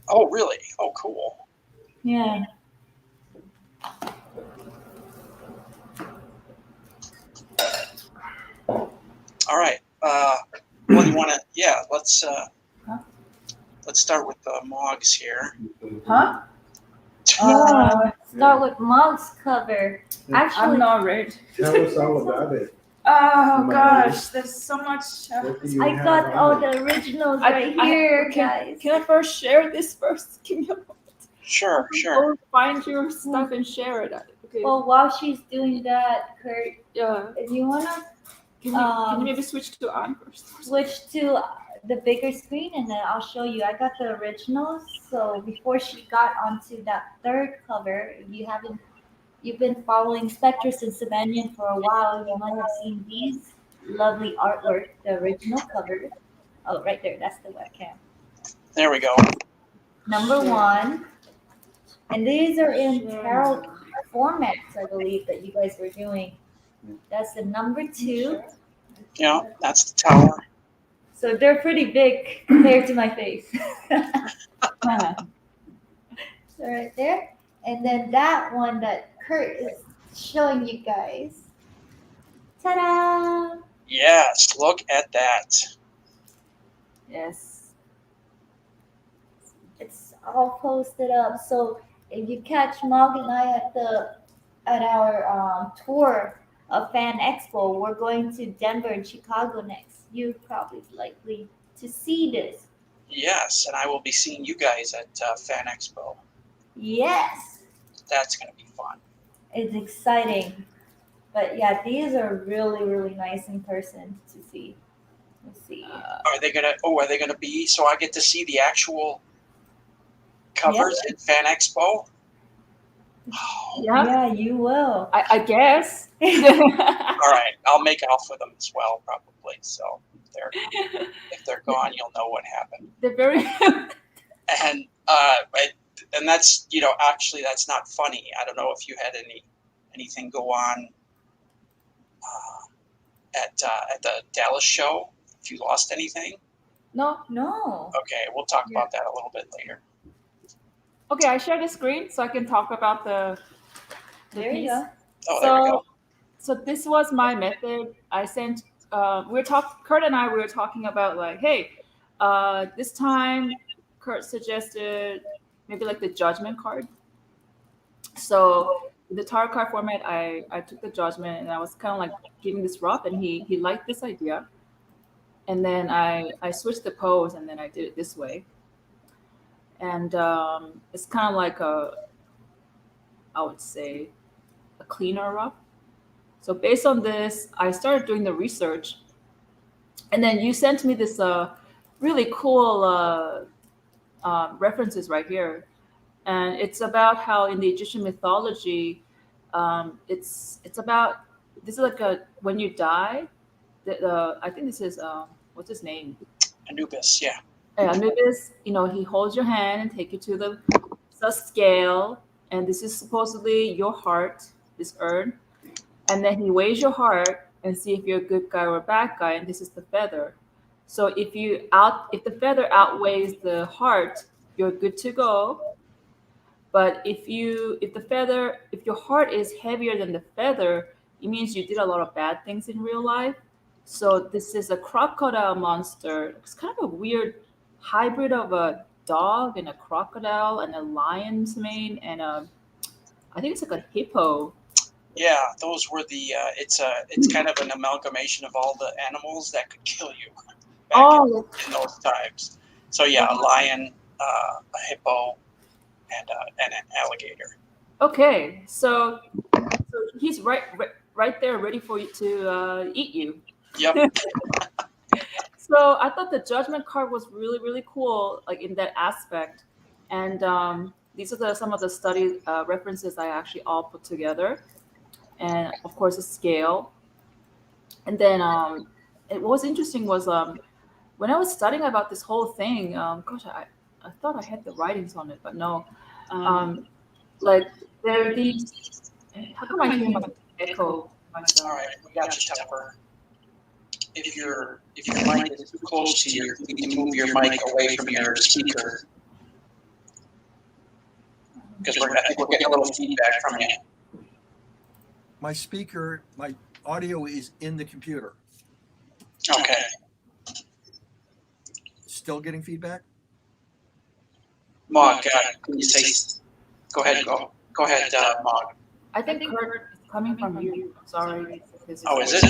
Oh, really? Oh, cool. Yeah. All right. What do you want to? Yeah, let's Huh? start with the Mogs here. Huh? Yeah. Start with Mog's cover. I'm Actually, not ready. Tell us all about it. Oh gosh, there's so much. What do you I have got on all it? the originals right here, guys. Can I first share this first? Give me a moment. Sure, sure. Go find your stuff and share it. Okay. Well, while she's doing that, Kurt, Yeah. if you wanna Can you maybe switch to on first? switch to the bigger screen, and then I'll show you. I got the originals. So before she got onto that third cover, if you've been following Spectress and Sabanion for a while, you might have seen these lovely artwork, the original cover. Oh, right there, that's the webcam. There we go. Number one, and these are in tarot formats, I believe, that you guys were doing. That's the number two. Yeah, that's the tower. So they're pretty big compared to my face. So right there. And then that one that Kurt is showing you guys. Ta-da! Yes, look at that. Yes. It's all posted up. So if you catch Mog and I at our tour of Fan Expo, we're going to Denver and Chicago next. You're probably likely to see this. Yes, and I will be seeing you guys at Fan Expo. Yes, That's going to be fun. it's exciting. But yeah, these are really, really nice in person to see. Let's see. Are they gonna be? So I get to see the actual covers at Fan Expo. Oh, Yeah. Yeah, you will. I guess. all right, I'll make off with them as well, probably. So if they're gone, you'll know what happened. They're very. And and that's actually that's not funny. I don't know if you had anything go on at the Dallas show. If you lost anything, No. No. okay, we'll talk about that a little bit later. Okay, I share the screen so I can talk about the There you piece. go. Oh, there we go. So this was my method. I sent. Kurt and I were talking about like, hey, this time Kurt suggested maybe like the judgment card. So the tarot card format, I took the judgment and I was kind of like giving this rough, and he liked this idea. And then I switched the pose, and then I did it this way. And it's kind of like I would say, a cleaner rough. So based on this, I started doing the research, and then you sent me this really cool references right here, and it's about how in the Egyptian mythology, it's about this is like when you die, I think this is what's his name? Anubis, yeah. Anubis, he holds your hand and take you to the scale, and this is supposedly your heart, this urn, and then he weighs your heart and see if you're a good guy or a bad guy, and this is the feather. So if the feather outweighs the heart, you're good to go. But if your heart is heavier than the feather, it means you did a lot of bad things in real life. So this is a crocodile monster. It's kind of a weird hybrid of a dog and a crocodile and a lion's mane and I think it's like a hippo. Yeah, those were the. It's kind of an amalgamation of all the animals that could kill you back in those times. So yeah, a lion, a hippo, and an alligator. Okay, so he's right there, ready for you to eat you. Yep. So I thought the judgment card was really, really cool, like in that aspect. And these are some of the study references I actually all put together, and of course a scale. And then what was interesting was when I was studying about this whole thing. Gosh, I thought I had the writings on it, but no. Like there are these. How come I hear my echo myself? All right, we got you, Tupper. if your mic is too close to you, you can move your mic away from your speaker. Because I think we're getting a little feedback from you. My speaker, my audio is in the computer. Okay. Still getting feedback? Mog, can you say? Go ahead, Mog. I think Kurt is coming from you. I'm sorry. Oh, is it?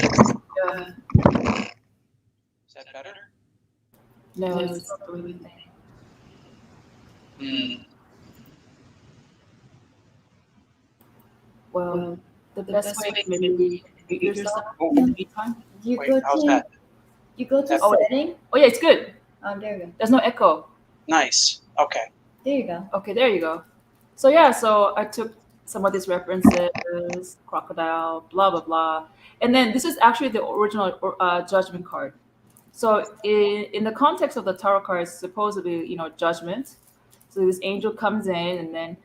Yeah. Is that better? No, it's not doing anything. Well, the best way to maybe mute yourself in the meantime. You Wait, go how's to that? you go to Oh, setting. Oh yeah, it's good. There you go. There's no echo. Nice. Okay. There you go. Okay, there you go. So yeah, so I took some of these references, crocodile, blah blah blah, and then this is actually the original judgment card. So in the context of the tarot cards, supposed to be judgment. So this angel comes in, and then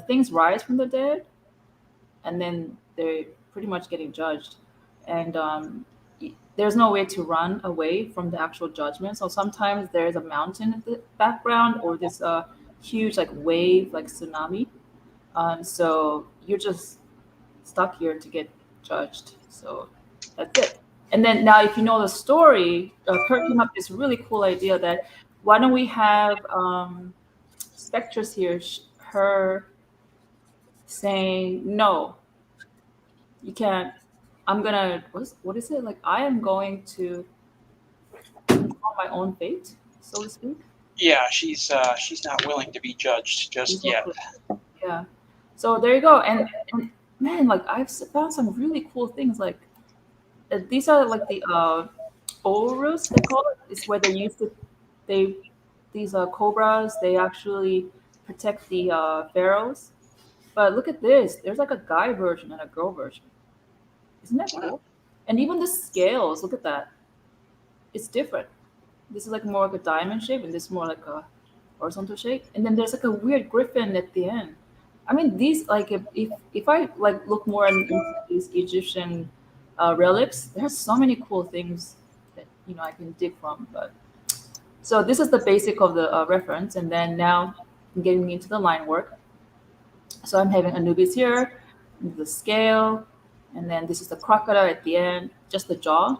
things rise from the dead, and then they're pretty much getting judged, and there's no way to run away from the actual judgment. So sometimes there's a mountain in the background, or this huge like wave, like tsunami. So you're just stuck here to get judged. So that's it. And then now, if you know the story, Kurt came up with this really cool idea that why don't we have Spectress here, her saying, no, you can't. I'm gonna, what is it? Like, I am going to control my own fate, so to speak. Yeah, she's not willing to be judged just yet. Yeah. So there you go. And man, like I've found some really cool things. Like these are like the orus, they call it. It's where they used to these cobras. They actually protect the pharaohs. But look at this. There's like a guy version and a girl version. Isn't that cool? And even the scales, look at that. It's different. This is like more like a diamond shape, and this is more like a horizontal shape. And then there's like a weird griffin at the end. I mean, these like if I like look more into these Egyptian relics, there's so many cool things that I can dig from. But so this is the basic of the reference, and then now I'm getting into the line work. So I'm having Anubis here, the scale, and then this is the crocodile at the end, just the jaw.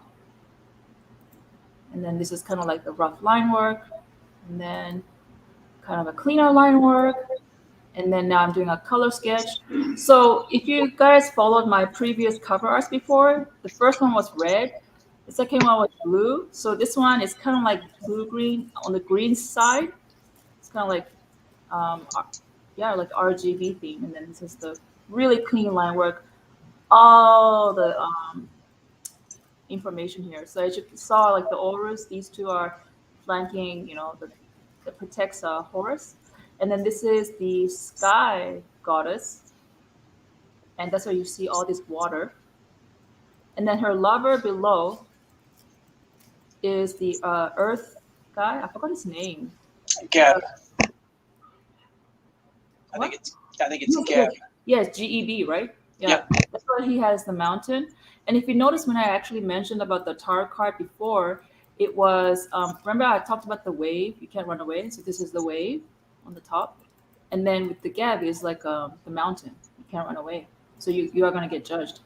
And then this is kind of like the rough line work, and then kind of a cleaner line work. And then now I'm doing a color sketch. So if you guys followed my previous cover arts before, the first one was red, the second one was blue. So this one is kind of like blue-green on the green side. It's kind of like, like RGB theme. And then this is the really clean line work. All the information here. So as you saw, like the Horus, these two are flanking, that protects Horus. And then this is the sky goddess. And that's where you see all this water. And then her lover below is the earth guy. I forgot his name. Geb. I think it's Geb. Yes, GEB, right? Yeah. Yep. That's why he has the mountain. And if you notice, when I actually mentioned about the tarot card before, it was, remember I talked about the wave, you can't run away. So this is the wave on the top. And then with the Geb is like the mountain, you can't run away. So you are going to get judged.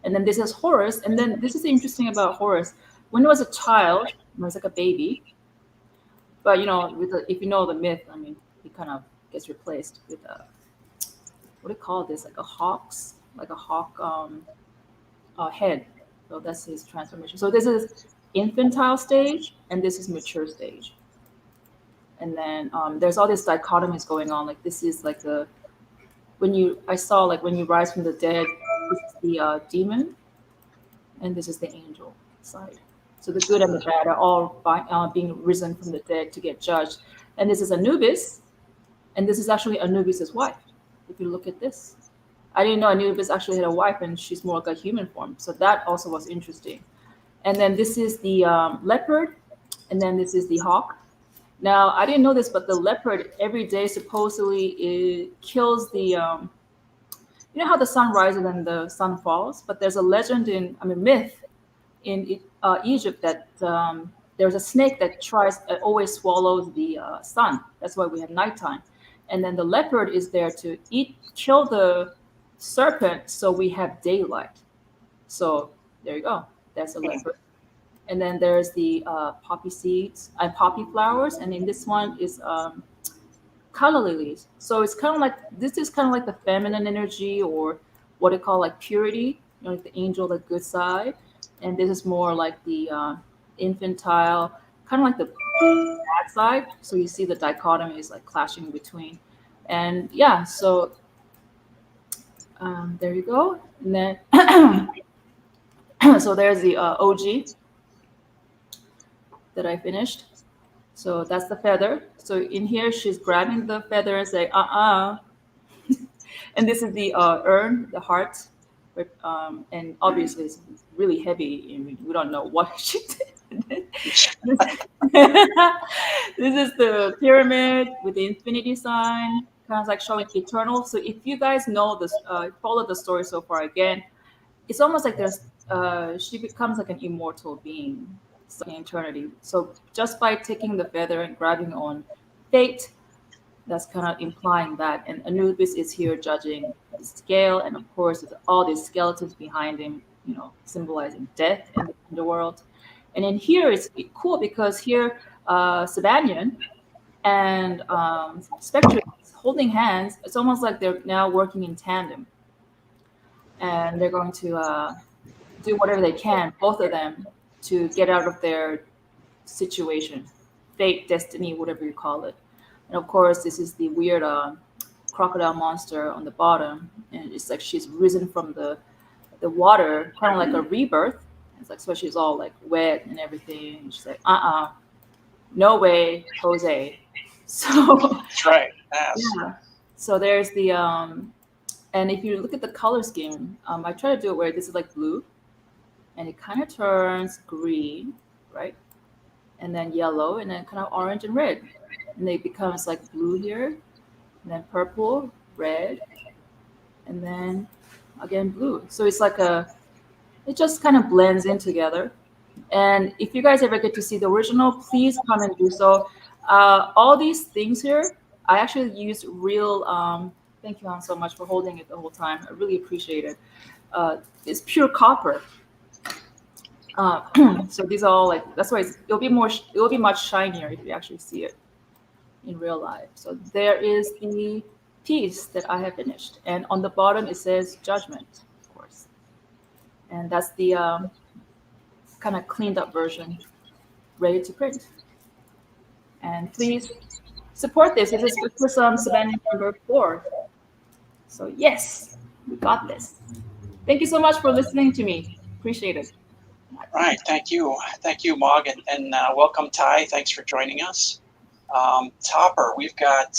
And then this is Horus. And then this is interesting about Horus. When he was a child, he was like a baby. But, if you know the myth, I mean, he kind of gets replaced with what do you call this? Like a hawk head. So that's his transformation. So this is infantile stage, and this is mature stage. And then there's all these dichotomies going on. Like this is like when you rise from the dead, this is the demon, and this is the angel side. So the good and the bad are all being risen from the dead to get judged. And this is Anubis, and this is actually Anubis's wife. If you look at this, I didn't know Anubis actually had a wife, and she's more like a human form. So that also was interesting. And then this is the leopard, and then this is the hawk. Now, I didn't know this, but the leopard every day supposedly it kills the, you know how the sun rises and the sun falls? But there's a myth in Egypt that there's a snake that always swallows the sun. That's why we have nighttime. And then the leopard is there to kill the serpent, so we have daylight. So there you go. That's a leopard. And then there's the poppy seeds and poppy flowers. And in this one is calla lilies. So it's kind of like, this is kind of like the feminine energy, or what they call like purity, like the angel, the good side. And this is more like the infantile, kind of like the bad side. So you see the dichotomy is like clashing between. And yeah, so there you go. And then so there's the OG that I finished. So that's the feather. So in here, she's grabbing the feather and say, and this is the urn, the heart. And obviously it's really heavy. I mean, we don't know what she did. This is the pyramid with the infinity sign, kind of like showing eternal. So if you guys know this, follow the story so far, again, it's almost like she becomes like an immortal being in eternity. So just by taking the feather and grabbing on fate, that's kind of implying that. And Anubis is here judging the scale, and of course, with all these skeletons behind him, symbolizing death in the underworld. And in here, it's cool because here, Sabanion and Spectress holding hands. It's almost like they're now working in tandem, and they're going to do whatever they can, both of them, to get out of their situation, fate, destiny, whatever you call it. And of course, this is the weird crocodile monster on the bottom, and it's like she's risen from the water, kind of like a rebirth. It's like, so she's all like wet and everything. And she's like, no way, Jose. So that's right. Yes. Yeah. So there's the and if you look at the color scheme, I try to do it where this is like blue, and it kind of turns green, right? And then yellow, and then kind of orange and red. And it becomes like blue here, and then purple, red, and then again blue. So it's like it just kind of blends in together. And if you guys ever get to see the original, please come and do so. All these things here, I actually used real, thank you, Han, so much for holding it the whole time. I really appreciate it. It's pure copper. So these are all like, that's why it'll be much shinier if you actually see it in real life. So there is the piece that I have finished, and on the bottom it says judgment, of course, and that's the kind of cleaned up version, ready to print. And please support this. This is Sabanion number 4. So yes, we got this. Thank you so much for listening to me. Appreciate it. Right. Thank you, Mog, and welcome, Ty. Thanks for joining us. Topper, we've got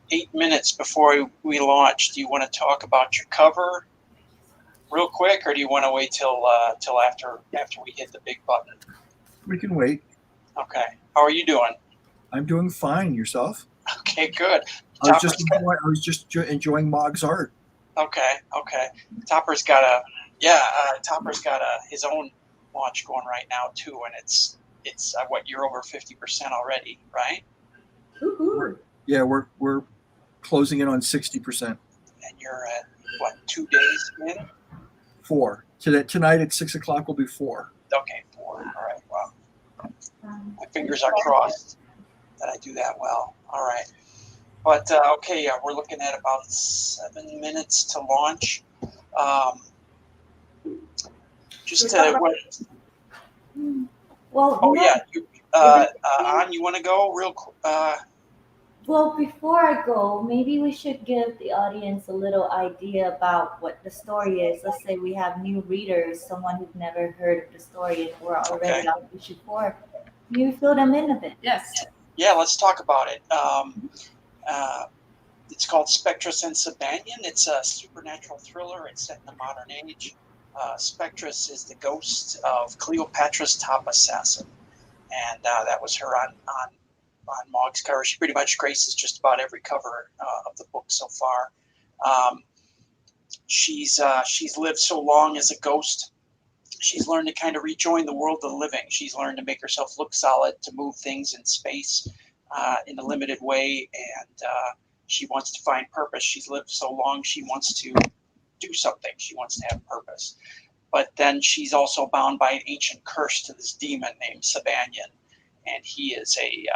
8 minutes before we launch. Do you want to talk about your cover real quick, or do you want to wait till after we hit the big button? We can wait. Okay. How are you doing? I'm doing fine. Yourself? Okay, good. I was just enjoying Mog's art. Okay. Topper's got his own launch going right now too, and it's what, you're over 50% already, right? Woohoo! Yeah, we're closing in on 60%. And you're at what, 2 days in? 4. Tonight at 6 o'clock will be 4. Okay, 4. All right. Well, my fingers are crossed that I do that well. All right. But okay, we're looking at about 7 minutes to launch. Well, An, you want to go real quick? Well, before I go, maybe we should give the audience a little idea about what the story is. Let's say we have new readers, someone who's never heard of the story, and we're already on issue 4. You fill them in a bit. Yes. Yeah, let's talk about it. It's called Spectress and Sabanion. It's a supernatural thriller. It's set in the modern age. Spectress is the ghost of Cleopatra's top assassin, and that was her on Mog's cover. She pretty much graces just about every cover of the book so far. She's lived so long as a ghost she's learned to kind of rejoin the world of the living. She's learned to make herself look solid, to move things in space in a limited way, and she wants to find purpose. She's lived so long, she wants to do something. She wants to have purpose. But then she's also bound by an ancient curse to this demon named Sabanion, and he is a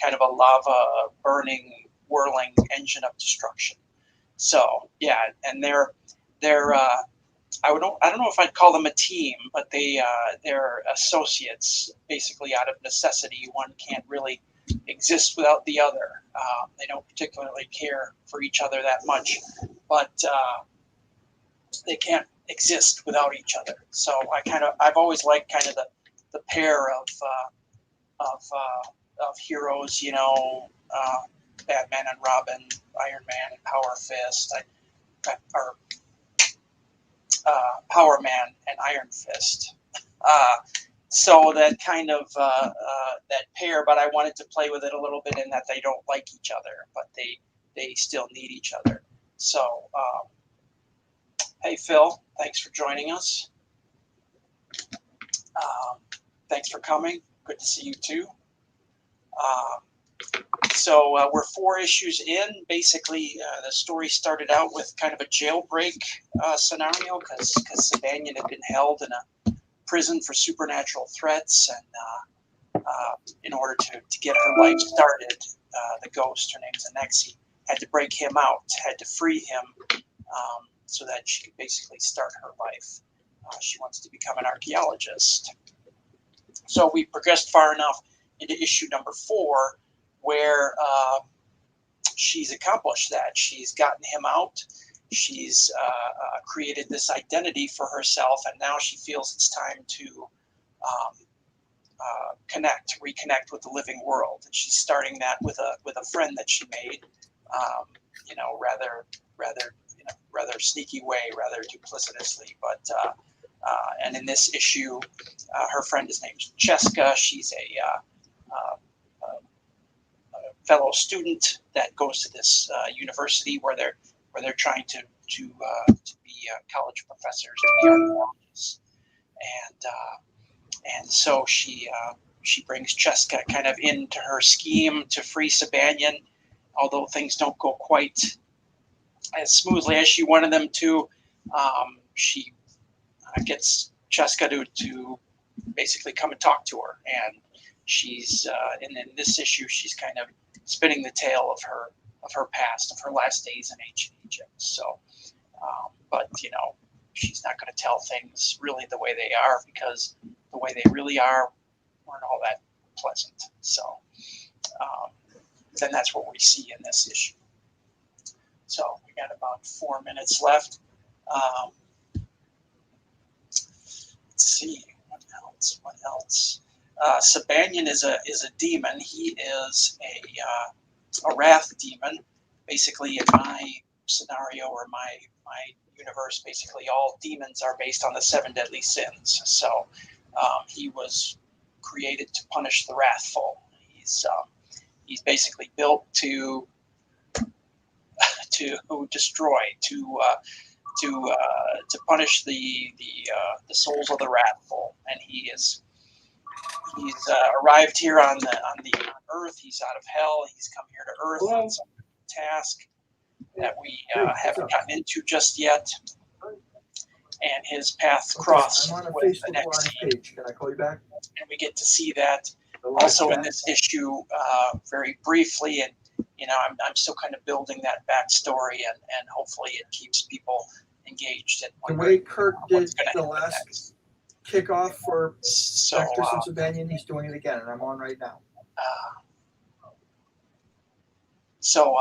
kind of a lava burning, whirling engine of destruction. So yeah, and they're I don't know if I'd call them a team, but they're associates basically out of necessity. One can't really exist without the other. They don't particularly care for each other that much, but they can't exist without each other. So I've always liked kind of the pair of heroes, you know, Batman and Robin, Iron Man and Power Fist, or Power Man and Iron Fist. So that kind of that pair, but I wanted to play with it a little bit in that they don't like each other, but they still need each other. So hey Phil, thanks for joining us. Thanks for coming. Good to see you too. So we're 4 issues in. Basically, the story started out with kind of a jailbreak scenario because Sabanion had been held in a prison for supernatural threats, and in order to get her life started, the ghost, her name's Aneksi, had to break him out, had to free him so that she could basically start her life. She wants to become an archaeologist. So we progressed far enough into issue number 4 where she's accomplished that. She's gotten him out. She's created this identity for herself, and now she feels it's time to reconnect with the living world. And she's starting that with a friend that she made, you know, rather sneaky way, rather duplicitously. But and in this issue, her friend is named Cheska. She's a fellow student that goes to this university where they're trying to be college professors to be archaeologists, and so she brings Cheska kind of into her scheme to free Sabanion, although things don't go quite as smoothly as she wanted them to. She gets Cheska to basically come and talk to her, and she's in this issue she's kind of spinning the tale of her past, of her last days in ancient Egypt. So, but you know, she's not going to tell things really the way they are, because the way they really are weren't all that pleasant. So, then that's what we see in this issue. So we got about 4 minutes left. Let's see what else. Sabanion is a demon. He is a wrath demon. Basically, in my scenario or my universe, basically all demons are based on the 7 deadly sins. So he was created to punish the wrathful. He's basically built to destroy, to punish the souls of the wrathful, and he's arrived here on Earth. He's out of hell. He's come here to Earth on some task that we haven't gotten into just yet. And his paths cross I'm on a with Facebook Aneksi, Live page. Can I call you back? and we get to see that also in this issue very briefly. And you know, I'm still kind of building that backstory, and hopefully it keeps people engaged. The way Kurt did the last next. kickoff for So Spectress and Sabanion, he's doing it again, and I'm on right now. So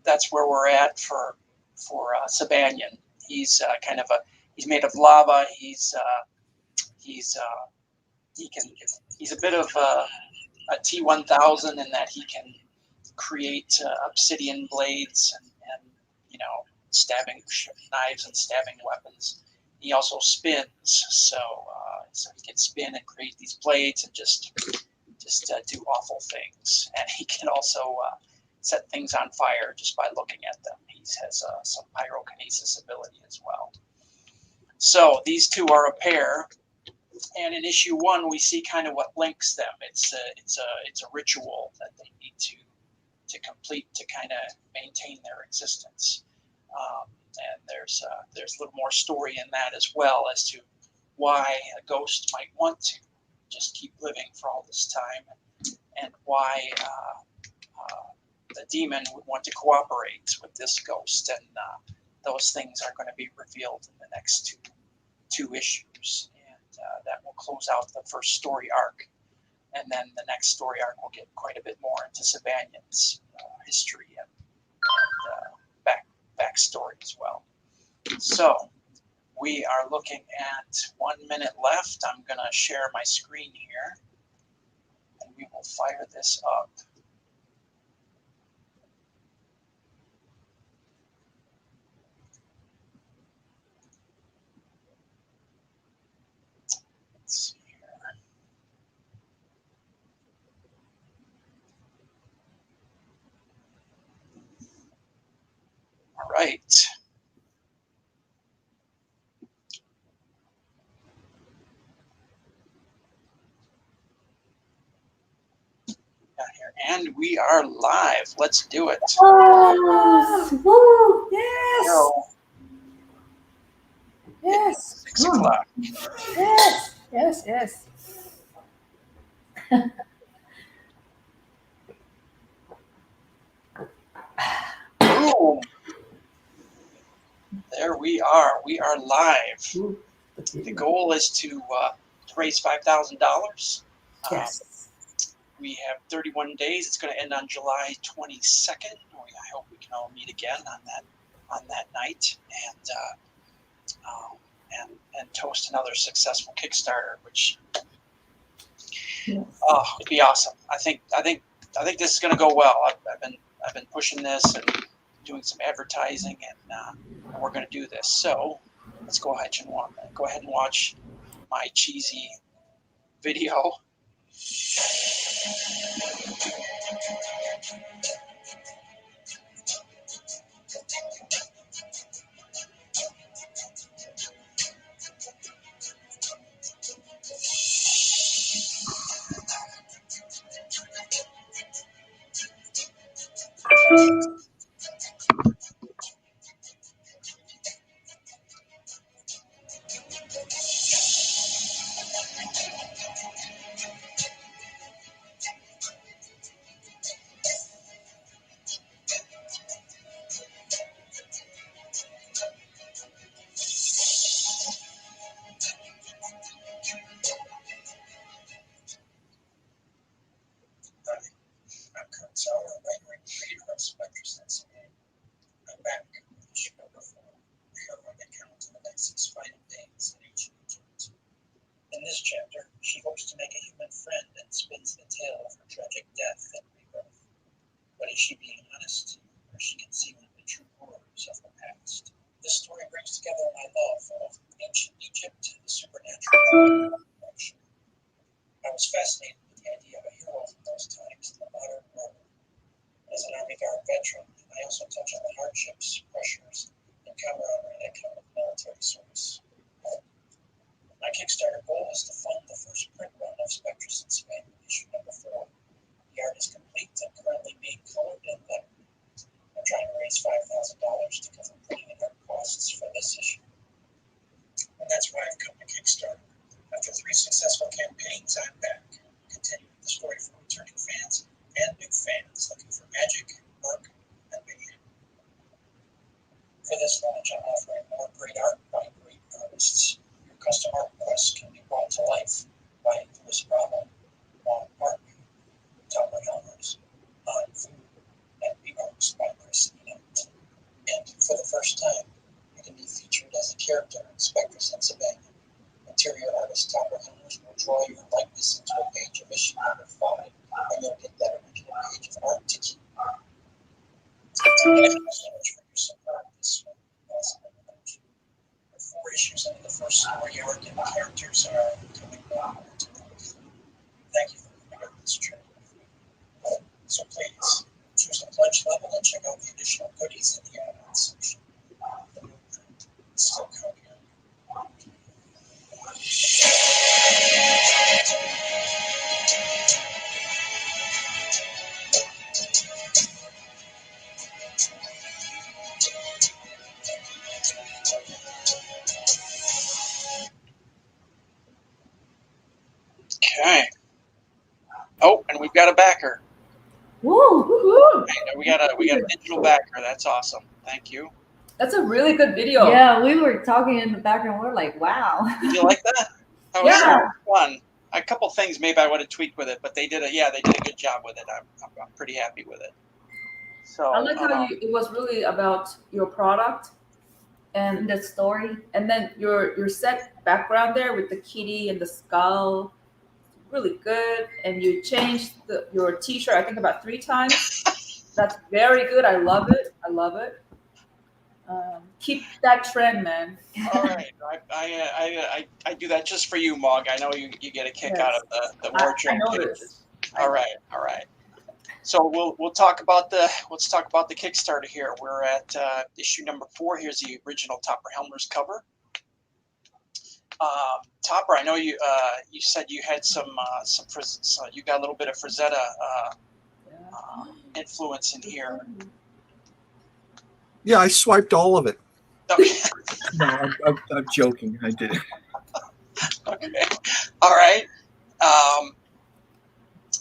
that's where we're at for Sabanion. He's he's made of lava. He's a bit of a T-1000 in that he can create obsidian blades and you know, stabbing knives and stabbing weapons. He also spins, so he can spin and create these blades and just do awful things. And he can also set things on fire just by looking at them. He has some pyrokinesis ability as well. So these two are a pair, and in issue 1 we see kind of what links them. It's a ritual that they need to complete to kind of maintain their existence. And there's a little more story in that as well as to why a ghost might want to just keep living for all this time, and why the demon would want to cooperate with this ghost. And those things are going to be revealed in the next two issues, and that will close out the first story arc. And then the next story arc will get quite a bit more into Sabanion's history and backstory as well. So we are looking at 1 minute left. I'm going to share my screen here, and we will fire this up. Let's see here. All right. Here. And we are live. Let's do it. Oh, woo, yes. Go. Yes. 6 o'clock. Yes. Yes. Yes. Boom. There we are. We are live. Ooh, The goal is to raise $5,000. yes. We have 31 days. It's going to end on July 22nd. I hope we can all meet again on that night and toast another successful Kickstarter, which Yes. would be awesome. I think this is going to go well. I've been pushing this and doing some advertising, and we're going to do this. So let's go ahead and watch my cheesy video. I'm Kurt Sauer, writer and creator of Spectress Sabanion. I'm back with issue number 4, the heroic account of Aneksi's final days in ancient Egypt. In this chapter, she hopes to make a human friend and spins the tale of her tragic death and rebirth. But is she being honest, or is she concealing the true horrors of her past? This story brings together my love of ancient Egypt, the supernatural, and fiction. I was fascinated with the idea of a hero from those times in the modern world. As an Army Guard veteran, I also touch on the hardships, pressures, and camaraderie that come with military service. My Kickstarter goal is to fund the first print run of Spectress Sabanion Issue number 4. The art is complete and currently being colored and lettered. I'm trying to raise $5,000 to cover printing and art costs for this issue. And that's why I've come to Kickstarter. After 3 successful campaigns, I'm back, continuing the story for returning fans and new fans looking for magic, work, and mayhem. For this launch, I'm offering more great art by great artists. Your custom art requests can be brought to life by Louis Bravo, Juan Park, Talbot Helmers, On Food, and Remarks by Christina. And for the first time, you can be featured as a character in Spectress Sabanion. Interior artist Talbot Helmers will draw your likeness into a page of issue number 5, and you'll get that original page of art to keep. Thank you so much for your support. This was awesome. We're 4 issues into the first story arc, and the characters are coming more to life. Thank you for coming on this journey with me. So please, choose the pledge level and check out the additional goodies in the add-on section. The movement is still coming. Okay. Oh, and we've got a backer. Woo! Woohoo! We got a digital backer. That's awesome. Thank you. That's a really good video. Yeah, we were talking in the background. We're like, wow. Did you like that? That was Yeah. fun. A couple things maybe I would have tweaked with it, but they did a good job with it. I'm pretty happy with it. So I like how it was really about your product and The story. and then your set background there with the kitty and the skull, really good. And you changed your T-shirt I think about 3 times. That's very good. I love it. Keep that trend, man. all right, I do that just for you, Mog. I know you get a kick Yes. out of the wardrobe I know pages. this. All right. So let's talk about the Kickstarter here. We're at issue number 4. Here's the original Topper Helmer's cover. Topper, I know you said you had some you got a little bit of Frazetta influence in here. Yeah, I swiped all of it. Okay. No, I'm joking. I did it. Okay. All right.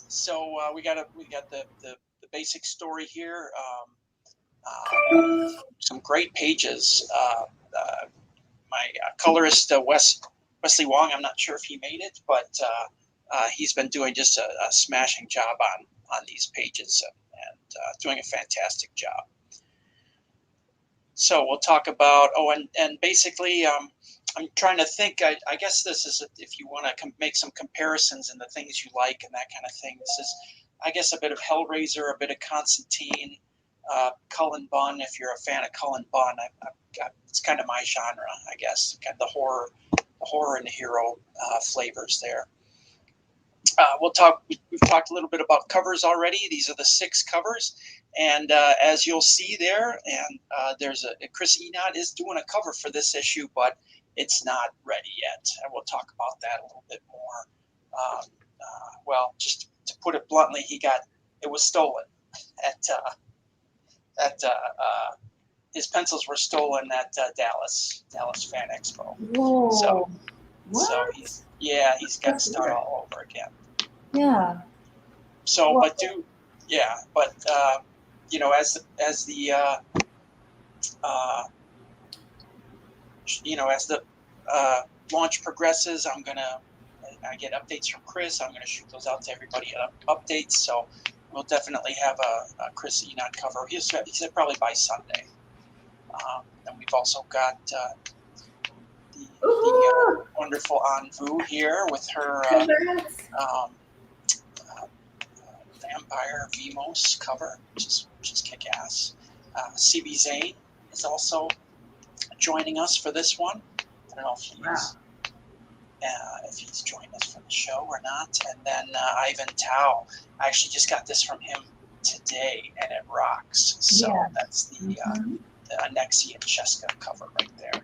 So we got the basic story here. Some great pages. My colorist Wesley Wong. I'm not sure if he made it, but he's been doing just a smashing job on these pages and doing a fantastic job. So we'll talk about and basically I'm trying to think. I guess this is if you want to make some comparisons and the things you like and that kind of thing. This is, I guess, a bit of Hellraiser, a bit of Constantine, Cullen Bunn. If you're a fan of Cullen Bunn, it's kind of my genre, I guess. Kind of the horror and the hero flavors there. We've talked a little bit about covers already. These are the 6 covers. And as you'll see there, and there's Chris Enott is doing a cover for this issue, but it's not ready yet. And we'll talk about that a little bit more. Well, just to put it bluntly, it was stolen at his pencils were stolen at Dallas Fan Expo. Whoa. So What? he's got to start all over again. Yeah. So, Well, but as the launch progresses, I get updates from Chris. I'm gonna shoot those out to everybody at updates. So we'll definitely have a Chris Enott cover. He said probably by Sunday. And we've also got the wonderful Anvu here with her Vampire Vimos cover, which is kick-ass. CB Zane is also joining us for this one. I don't know if he's joined us for the show or not. And then Ivan Tao. I actually just got this from him today, and it rocks. So that's the Aneksi and Cheska cover right there.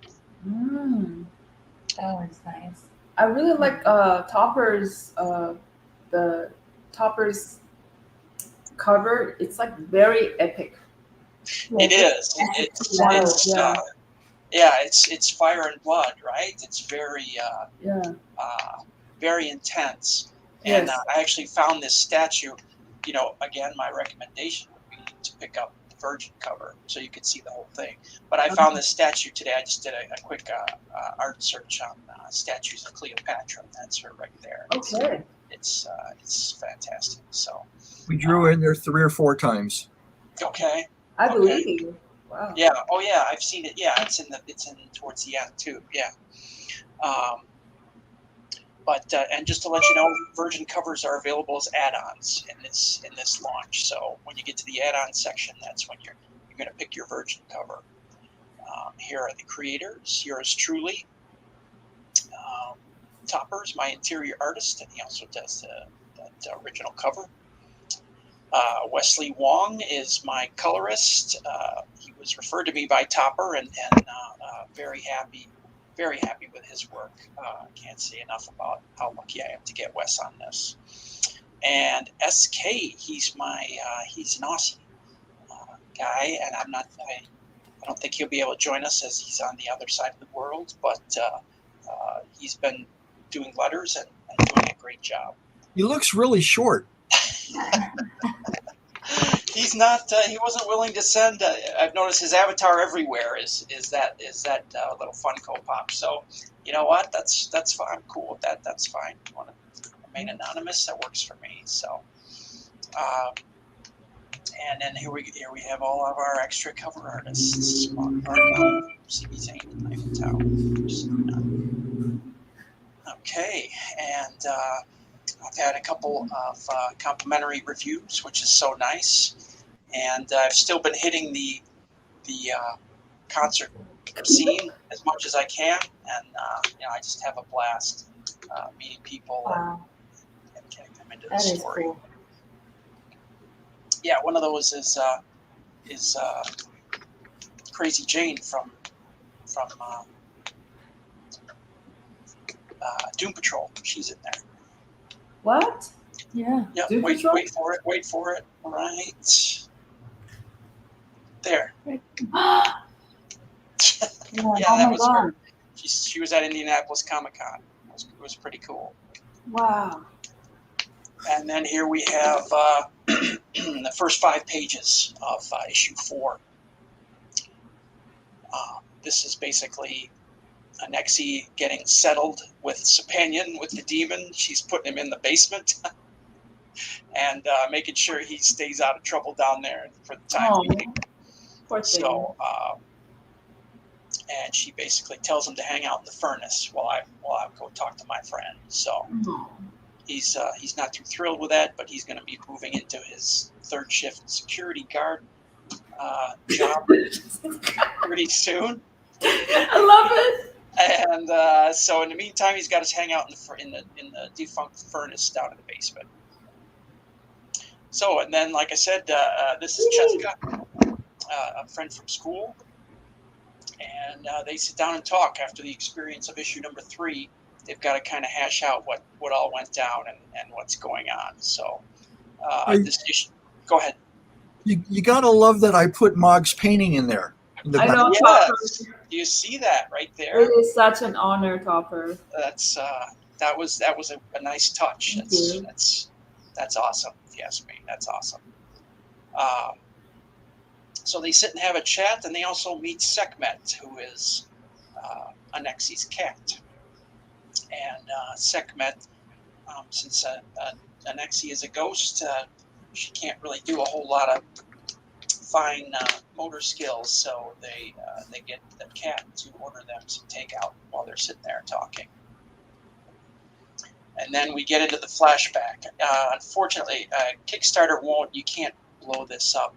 that was nice. I really like Topper's the Topper's cover. It's like very epic. It is. It's fire and blood, right? It's very very intense. And Yes. I actually found this statue. Again, my recommendation would be to pick up the Virgin cover so you could see the whole thing. But I found this statue today. I just did a quick art search on statues of Cleopatra, and that's her right there. Okay. It's fantastic. So We drew in there 3 or 4 times. okay. I Okay. believe you. Wow. Yeah. Oh yeah. I've seen it. Yeah. It's in towards the end too. Yeah. But and just to let you know, Virgin covers are available as add-ons in this launch. So when you get to the add-on section, that's when you're going to pick your Virgin cover. Here are the creators. Yours truly, Topper's my interior artist, and he also does that original cover. Wesley Wong is my colorist. He was referred to me by Topper, and very happy very happy with his work. Can't say enough about how lucky I am to get Wes on this. And SK, he's an Aussie guy, and I don't think he'll be able to join us as he's on the other side of the world, but he's been doing letters and doing a great job. He looks really short. He's not. He wasn't willing to send. I've noticed his avatar everywhere is that little Funko Pop. So, you know what? That's fine. I'm cool with that. That's fine. You want to remain anonymous? That works for me. So, and then here we have all of our extra cover artists. CB Zane, Town. Okay, and I've had a couple of complimentary reviews, which is so nice, and I've still been hitting the concert scene as much as I can, and I just have a blast meeting people and getting them into the story. Cool. Yeah, one of those is Crazy Jane from Doom Patrol. She's in there. What? Yeah. Yeah. Wait for it. Right there. Yeah, that was her. She was at Indianapolis Comic-Con. It was pretty cool. Wow. And then here we have the first 5 pages of issue 4. This is basically Aneksi getting settled with Sabanion, with the demon. She's putting him in the basement and making sure he stays out of trouble down there for the time being. So, and she basically tells him to hang out in the furnace while I go talk to my friend. So he's not too thrilled with that, but he's going to be moving into his 3rd shift security guard job pretty soon. I love it. And so in the meantime, he's got to hang out in the defunct furnace down in the basement. So, and then, like I said, this is Cheska, a friend from school, and they sit down and talk after the experience of issue number 3. They've got to kind of hash out what all went down and what's going on. So, this issue, go ahead. You gotta love that I put Mog's painting in there. I know. Yes. Do you see that right there? It is such an honor, Topper. That's that was a nice touch. That's awesome. If you ask me, that's awesome. So they sit and have a chat, and they also meet Sekhmet, who is Aneksi's cat. And Sekhmet, since Aneksi is a ghost, she can't really do a whole lot of fine motor skills, so they get the cat to order them some takeout while they're sitting there talking. And then we get into the flashback. Unfortunately, Kickstarter you can't blow this up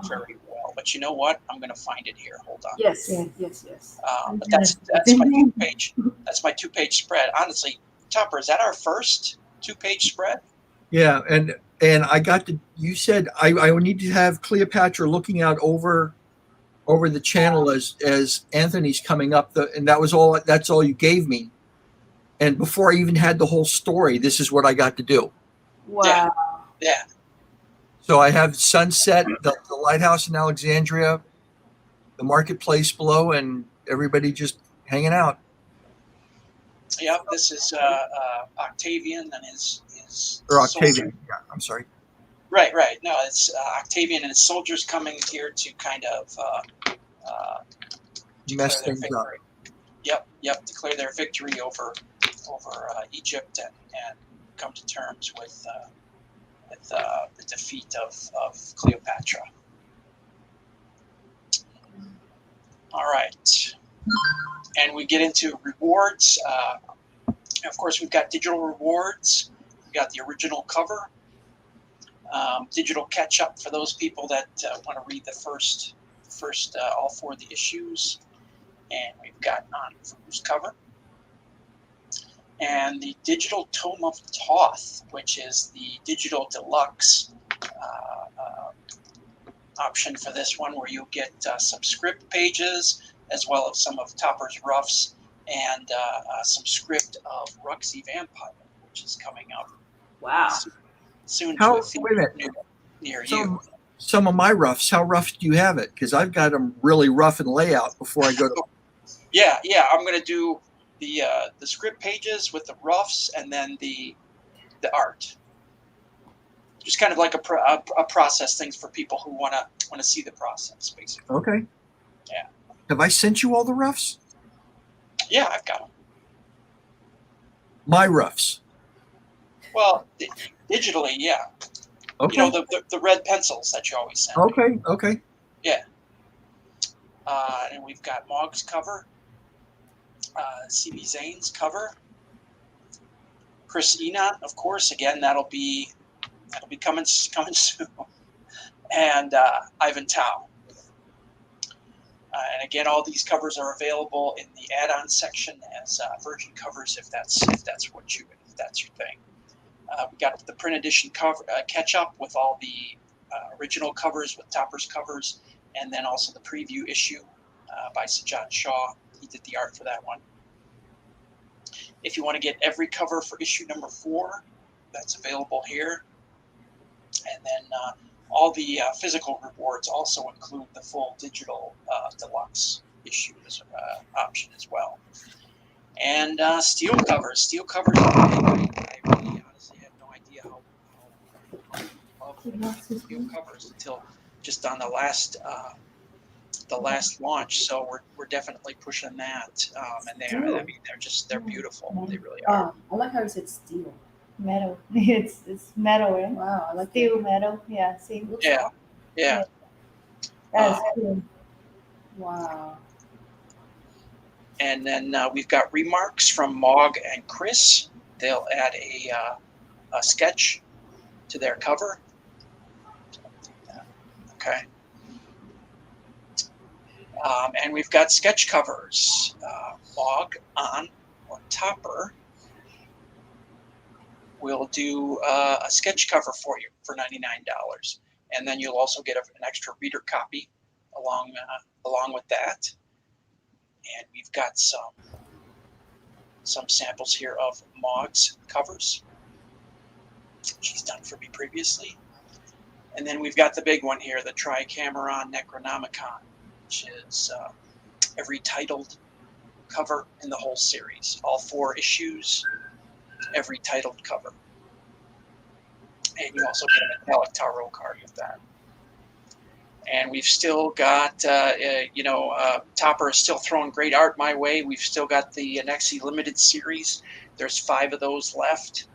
very well. But you know what? I'm going to find it here. Hold on. Yes. But that's my 2-page. That's my 2-page spread. Honestly, Topper, is that our first 2-page spread? Yeah, and I got to. You said I would need to have Cleopatra looking out over the channel as Anthony's coming up. And that was all. That's all you gave me. And before I even had the whole story, this is what I got to do. Wow. Yeah. So I have Sunset, the lighthouse in Alexandria, the marketplace below, and everybody just hanging out. Yep. This is Octavian and his. Or Octavian. Yeah. I'm sorry. Right. No, it's Octavian and his soldiers coming here to kind of mess things up. Yep. Declare their victory over Egypt and come to terms with the defeat of Cleopatra. All right, and we get into rewards. Of course, we've got digital rewards. We've got the original cover. Digital catch-up for those people that want to read the first all 4 of the issues. And we've got on-first cover. And the digital Tome of Thoth, which is the digital deluxe option for this one, where you'll get some script pages, as well as some of Topper's roughs and some script of Ruxy Vampire, which is coming up Wow. soon to How? a Wait a theater minute. near you. Some of my roughs. How rough do you have it? Because I've got them really rough in layout before I go to. Yeah. I'm going to do the script pages with the roughs and then the art. Just kind of like a process things for people who want to see the process, basically. Okay. Yeah. Have I sent you all the roughs? Yeah, I've got them. My roughs. Well, digitally, yeah. Okay. You know, the red pencils that you always send. Okay. Okay. Yeah. And we've got Mog's cover, CB Zane's cover, Chris Enon, of course. Again, that'll be coming soon, and Ivan Tao. And again, all these covers are available in the add-on section as virgin covers, if that's your thing. We got the print edition cover catch-up with all the original covers with Topper's covers, and then also the preview issue by Sajad Shaw. He did the art for that one. If you want to get every cover for issue number 4, that's available here. And then all the physical rewards also include the full digital deluxe issue option as well. And steel covers. Steel covers, I really honestly had no idea how love steel covers until just on the last launch. So we're definitely pushing that. And they're beautiful. They really are. I like how you said steel. Metal. It's metal, right? Wow, I like Steel metal. Yeah. See. Yeah. That's cool. Wow. And then we've got remarks from Mog and Chris. They'll add a sketch to their cover. Okay. And we've got sketch covers. Mog on or Topper will do a sketch cover for you for $99, and then you'll also get an extra reader copy along with that. And we've got some samples here of Mog's covers she's done for me previously. And then we've got the big one here, the Tricameron Necronomicon, which is every titled cover in the whole series. All 4 issues, every titled cover. And you also get a metallic tarot card with that. And we've still got, Topper is still throwing great art my way. We've still got the Aneksi limited series. There's 5 of those left.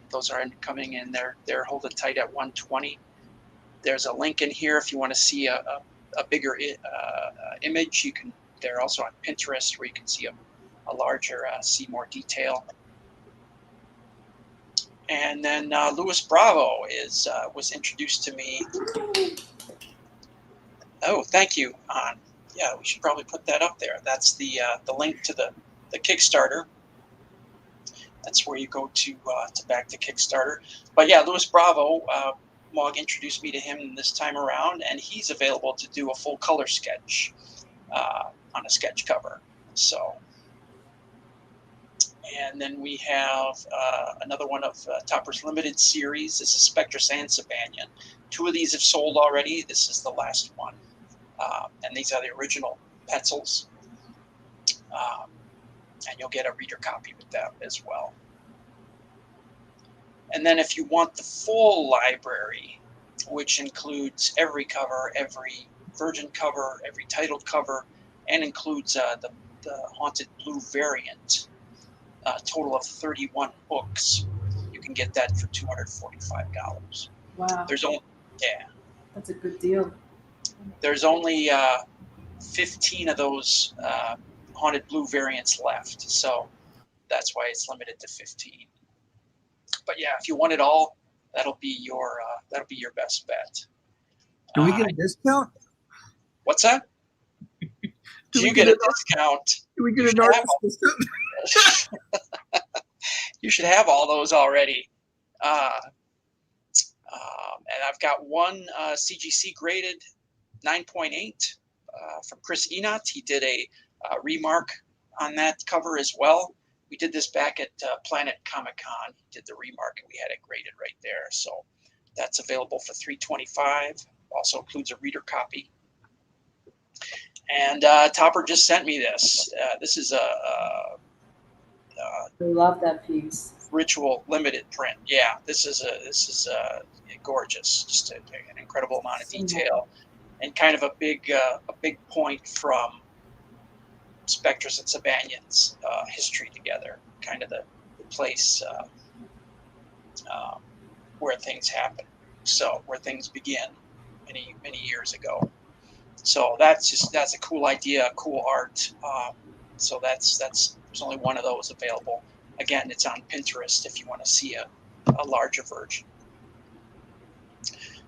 Those are coming in. They're holding tight at $120. There's a link in here if you want to see a bigger image. They're also on Pinterest where you can see a larger, see more detail. And then Louis Bravo was introduced to me. Oh, thank you, An. Yeah, we should probably put that up there. That's the link to the Kickstarter. That's where you go to back to Kickstarter. But yeah, Louis Bravo, Mog introduced me to him this time around, and he's available to do a full color sketch on a sketch cover. So, and then we have another one of Topper's limited series. This is Spectress Sabanion. 2 of these have sold already. This is the last one. And these are the original pencils. And you'll get a reader copy with that as well. And then if you want the full library, which includes every cover, every virgin cover, every titled cover, and includes the Haunted Blue variant, a total of 31 books, you can get that for $245. Wow. That's a good deal. There's only 15 of those Haunted Blue variants left, so that's why it's limited to 15. But yeah, if you want it all, that'll be your best bet. Do we get a discount? What's that? Do you get a discount? Do we get an artist discount? You should have all those already. And I've got one CGC graded 9.8 from Chris Enot. He did a remark on that cover as well. We did this back at Planet Comic Con. He did the remark, and we had it graded right there. So that's available for $3.25. Also includes a reader copy. And Topper just sent me this. This is I love that piece. Ritual limited print. Yeah, this is gorgeous. Just an incredible amount of detail, and kind of a big point from Spectress and Sabanion's history together. Kind of the place where things happen. So where things begin many years ago. So that's a cool idea, cool art. So there's only one of those available. Again, it's on Pinterest if you want to see a larger version.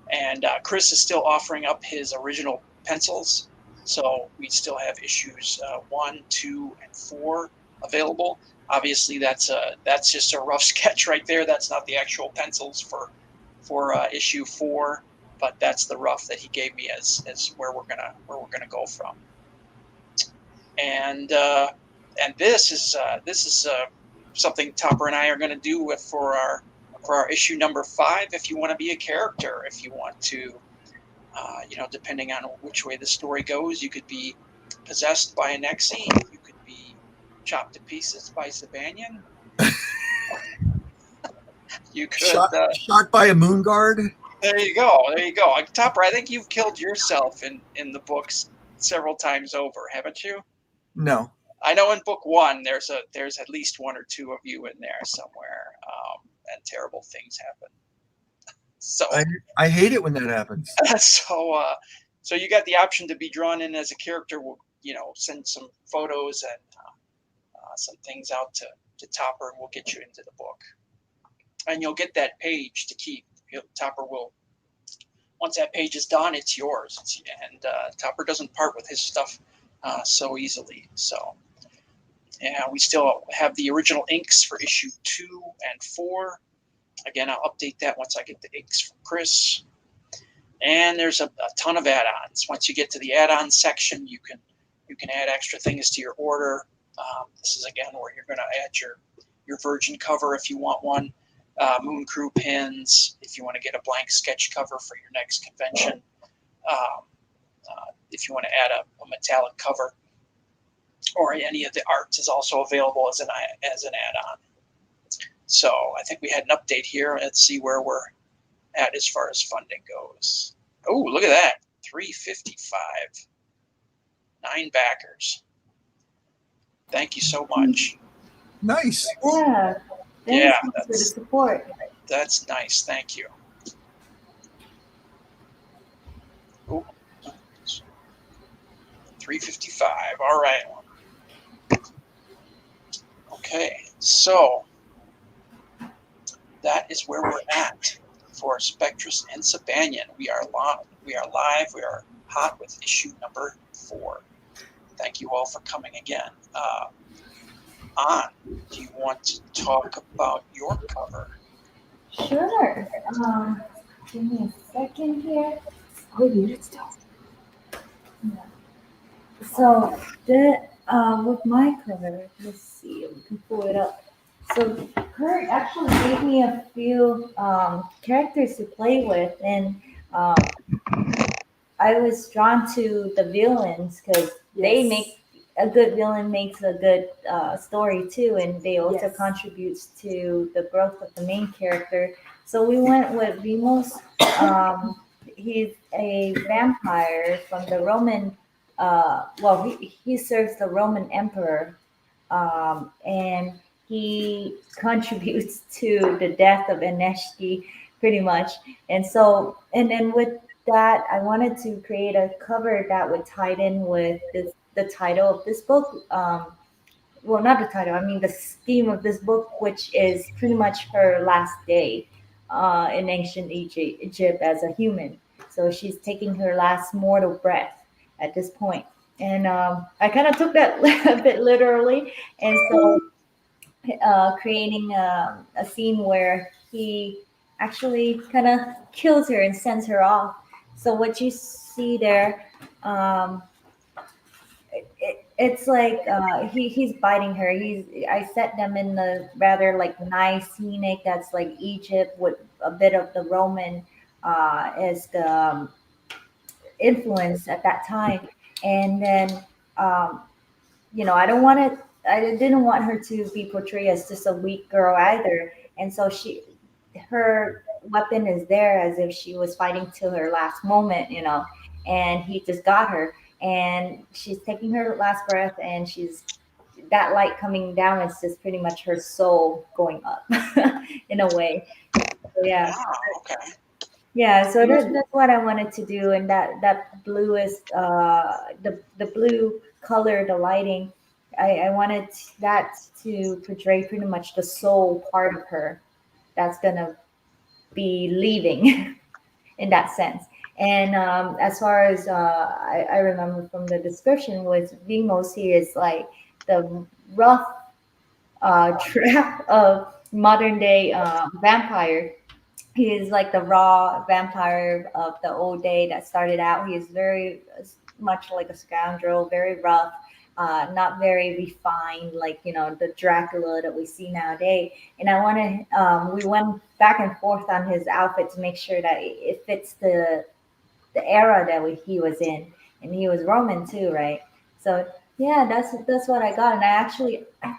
And Chris is still offering up his original pencils. So we still have issues 1, 2, and 4 available. Obviously, that's just a rough sketch right there. That's not the actual pencils for issue 4, but that's the rough that he gave me as where we're gonna go from. And this is something Topper and I are going to do for our issue number 5. If you want to be a character, if you want to, depending on which way the story goes, you could be possessed by Aneksi, you could be chopped to pieces by Sabanion. You could shot by a moon guard. There you go. Topper, I think you've killed yourself in the books several times over, haven't you? No. I know in book 1 there's at least 1 or 2 of you in there somewhere, and terrible things happen. So I hate it when that happens. So you got the option to be drawn in as a character. We'll send some photos and some things out to Topper, and we'll get you into the book. And you'll get that page to keep. Topper will, once that page is done, it's yours. And Topper doesn't part with his stuff so easily. So, yeah, we still have the original inks for issue 2 and 4. Again, I'll update that once I get the inks from Chris. And there's a ton of add-ons. Once you get to the add-on section, you can add extra things to your order. This is again where you're going to add your Virgin cover if you want one. Moon Crew pins if you want to get a blank sketch cover for your next convention. If you want to add a metallic cover, or any of the art is also available as an add-on. So I think we had an update here. Let's see where we're at as far as funding goes. Oh, look at that. 355. 9 backers. Thank you so much. Nice. Yeah. Yeah, Thanks for the support. That's nice. Thank you. Oh, 355. All right. Okay, so that is where we're at for Spectress and Sabanion. We are live. We are hot with issue number 4. Thank you all for coming again. Do you want to talk about your cover? Sure. Give me a second here. Oh, you did stuff. Yeah. So with my cover, let's see, we can pull it up. So Kurt actually gave me a few characters to play with, and I was drawn to the villains because they make a good villain makes a good story too, and they also contributes to the growth of the main character. So we went with Vimos. He's a vampire from the Roman. He serves the Roman emperor, and he contributes to the death of Aneksi pretty much. And then with that, I wanted to create a cover that would tie in with the title of this book. Well, not the title, I mean the theme of this book, which is pretty much her last day in ancient Egypt as a human. So she's taking her last mortal breath at this point. And I kind of took that a bit literally. And so creating a scene where he actually kind of kills her and sends her off. So what you see there it's like he's biting her. I set them in the rather like nice scenic that's like Egypt with a bit of the Roman as the influence at that time. And then um, I don't want it. I didn't want her to be portrayed as just a weak girl either. And so her weapon is there as if she was fighting till her last moment, and he just got her, and she's taking her last breath, and that light coming down is just pretty much her soul going up in a way. So, yeah. Wow. Okay. Yeah, so that's what I wanted to do, and that bluest, the blue color, the lighting, I wanted that to portray pretty much the soul part of her that's gonna be leaving in that sense. And as far as I remember from the description, was Vimos here is like the rough trap of modern day vampire. He is like the raw vampire of the old day that started out. He is very much like a scoundrel, very rough, not very refined, like the Dracula that we see nowadays. And I want to. We went back and forth on his outfit to make sure that it fits the era that he was in, and he was Roman too, right? So yeah, that's what I got, and I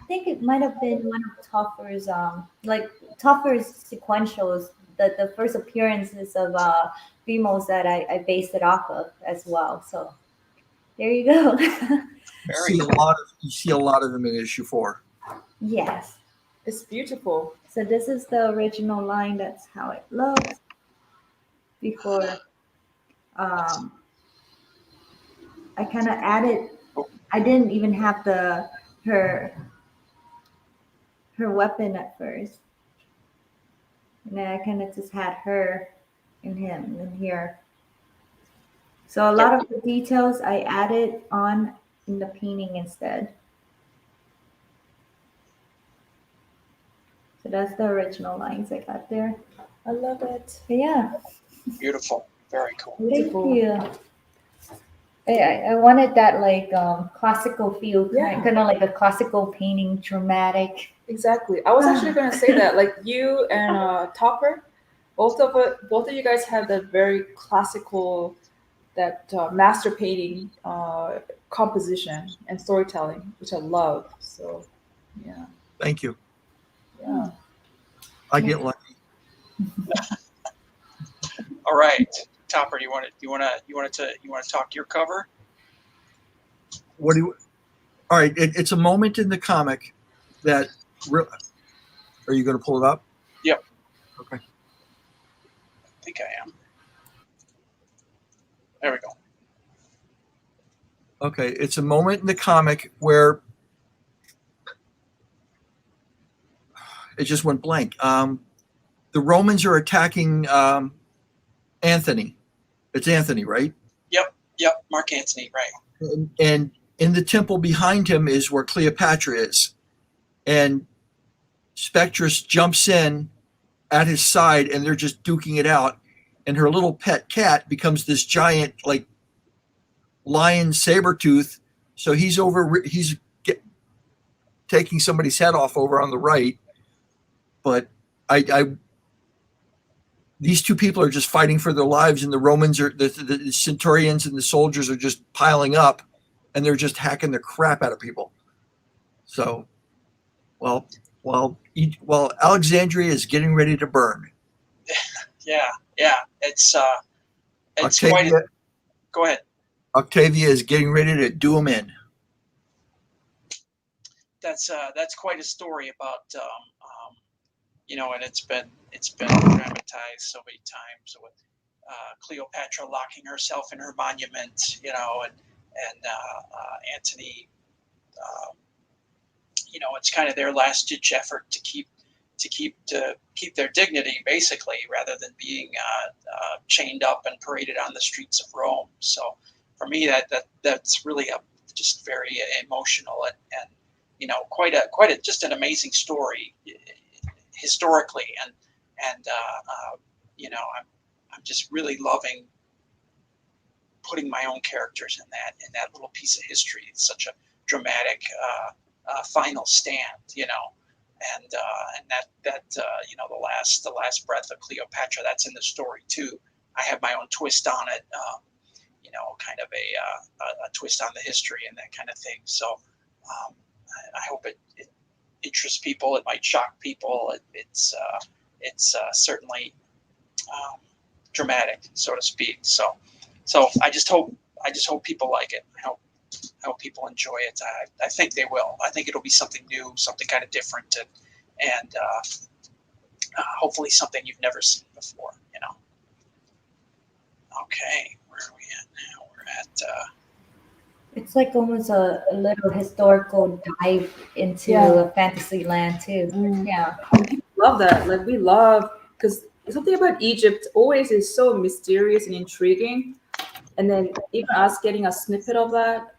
think it might have been one of Toffer's like Toffer's sequentials, the first appearances of Vimos that I based it off of as well. So there you go. You see a lot of them in issue 4. Yes, It's beautiful. so this is the original line. That's how it looks before. I kind of added. I didn't even have her weapon at first, and then I kind of just had her and him in here. So a lot of the details I added on in the painting instead. So that's the original lines I got there. I love it. But yeah, Beautiful. Very cool. Beautiful. thank you. I wanted that like classical feel, Yeah. kind of like a classical painting, dramatic. Exactly. I was actually going to say that, like you and Topper, both of you guys have that very classical, that master painting composition and storytelling, which I love. So, yeah, Thank you. yeah. I get lucky. All right, Topper, you want to talk your cover? What do you? All right, it's a moment in the comic that. Are you going to pull it up? Yep. Okay. I think I am. There we go. Okay, it's a moment in the comic where it just went blank. The Romans are attacking Anthony. It's Anthony, right? Yep, Mark Antony, right. And in the temple behind him is where Cleopatra is. And Spectress jumps in at his side, and they're just duking it out. And her little pet cat becomes this giant, like, lion saber tooth. So he's taking somebody's head off over on the right. But these two people are just fighting for their lives, and the Romans are the centurions and the soldiers are just piling up, and they're just hacking the crap out of people. So, well, Alexandria is getting ready to burn. Yeah. It's Octavia, quite. Go ahead. Octavia is getting ready to do them in. That's quite a story about and it's been dramatized so many times with Cleopatra locking herself in her monument, and Antony. It's kind of their last ditch effort to keep their dignity, basically, rather than being chained up and paraded on the streets of Rome. So for me, that's really just very emotional and quite a just an amazing story historically, and I'm just really loving putting my own characters in that little piece of history. It's such a dramatic final stand, and that the last breath of Cleopatra, that's in the story too. I have my own twist on it, kind of a twist on the history and that kind of thing. So I hope it interests people. It might shock people. It's certainly dramatic, so to speak. So I just hope people like it. I hope people enjoy it. I think they will. I think it'll be something new, something kind of different, and hopefully something you've never seen before. Okay, where are we at now? We're at. It's like almost a little historical dive into a fantasy land too. Yeah. People love that. Like we love, because something about Egypt always is so mysterious and intriguing. And then even us getting a snippet of that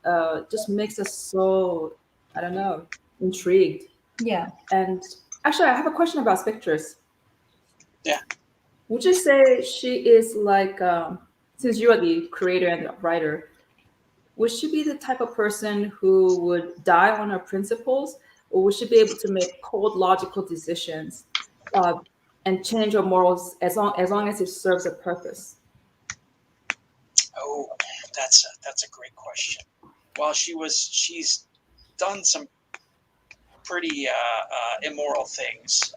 just makes us so, I don't know, intrigued. Yeah. And actually, I have a question about Spectress. Yeah. Would you say she is like, since you are the creator and the writer, would she be the type of person who would die on her principles, or would she be able to make cold, logical decisions and change her morals as long as it serves a purpose? Oh, that's a great question. Well, she's done some pretty immoral things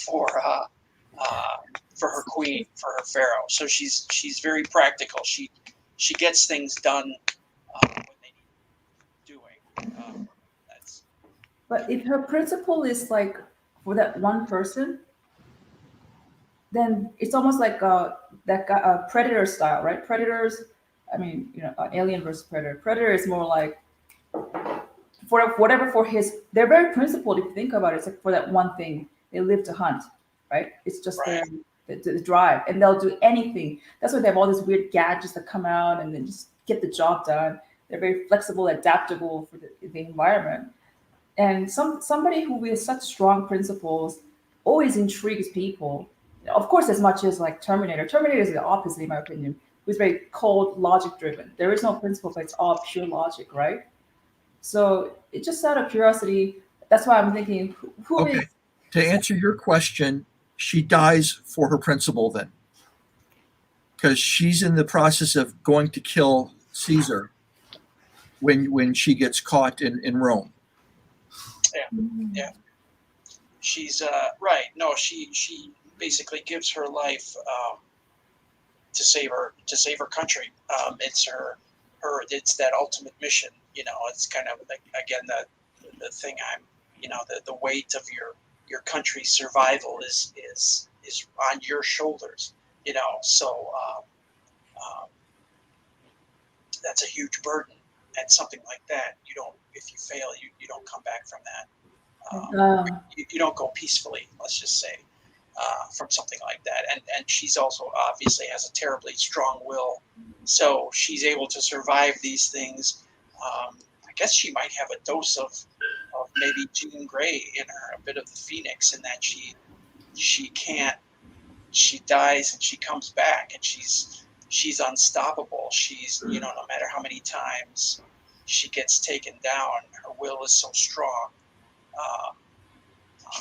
for her queen, for her pharaoh. So she's very practical. She gets things done when they need doing. But if her principle is like for that one person, then it's almost like that guy, Predator style, right? Predators, I mean, Alien versus Predator. Predator is more like for whatever for his. They're very principled if you think about it. It's like for that one thing they live to hunt, right? It's just Right. the drive, and they'll do anything. That's why they have all these weird gadgets that come out and then just get the job done. They're very flexible, adaptable for the environment. And somebody who with such strong principles always intrigues people. Of course, as much as like Terminator. Terminator is the opposite, in my opinion. Who's very cold, logic driven. There is no principle, but it's all pure logic, right? So it just out of curiosity. That's why I'm thinking, who Okay. is To answer your question, she dies for her principle then, because she's in the process of going to kill Caesar when she gets caught in Rome. Yeah. She's right. No, she basically gives her life to save her country. It's it's that ultimate mission. It's kind of like, again, the thing the weight of your country's survival is on your shoulders. So that's a huge burden, and something like that, if you fail, you don't come back from that. You don't go peacefully, let's just say, from something like that. And she's also obviously has a terribly strong will, so she's able to survive these things. I guess she might have a dose of maybe Jean Grey in her, a bit of the Phoenix, in that she dies and she comes back, and she's unstoppable. She's no matter how many times she gets taken down, her will is so strong.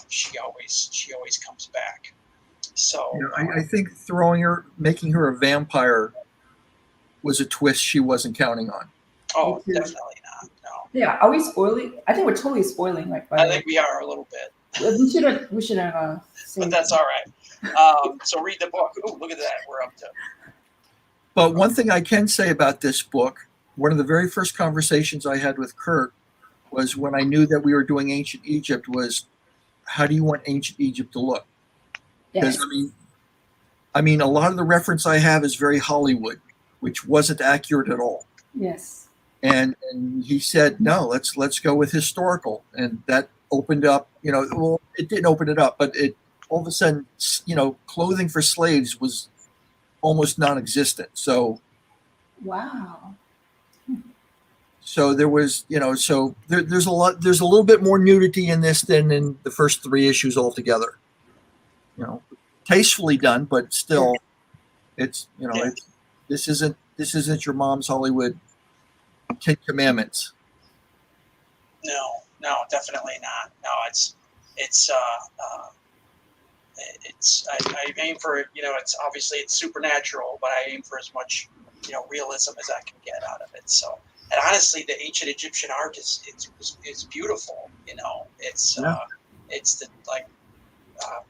She always comes back. So I think making her a vampire was a twist she wasn't counting on. Oh, definitely not. No. Yeah, are we spoiling? I think we're totally spoiling. Like, I think we are a little bit. We shouldn't. Say But that's all right. So read the book. Oh, look at that. We're up to. But one thing I can say about this book, one of the very first conversations I had with Kurt was when I knew that we were doing ancient Egypt, was how do you want ancient Egypt to look? Because Yes. I mean, a lot of the reference I have is very Hollywood, which wasn't accurate at all. Yes. And he said, no, let's go with historical. And that opened up, well, it didn't open it up, but it all of a sudden, clothing for slaves was almost non-existent. So, Wow. so there was, so there's a little bit more nudity in this than in the first 3 issues altogether. Tastefully done, but still, it's, this isn't your mom's Hollywood Ten Commandments. No, definitely not. No, I aim for, it's obviously it's supernatural, but I aim for as much, realism as I can get out of it. So, and honestly, the ancient Egyptian art is beautiful. It's the, like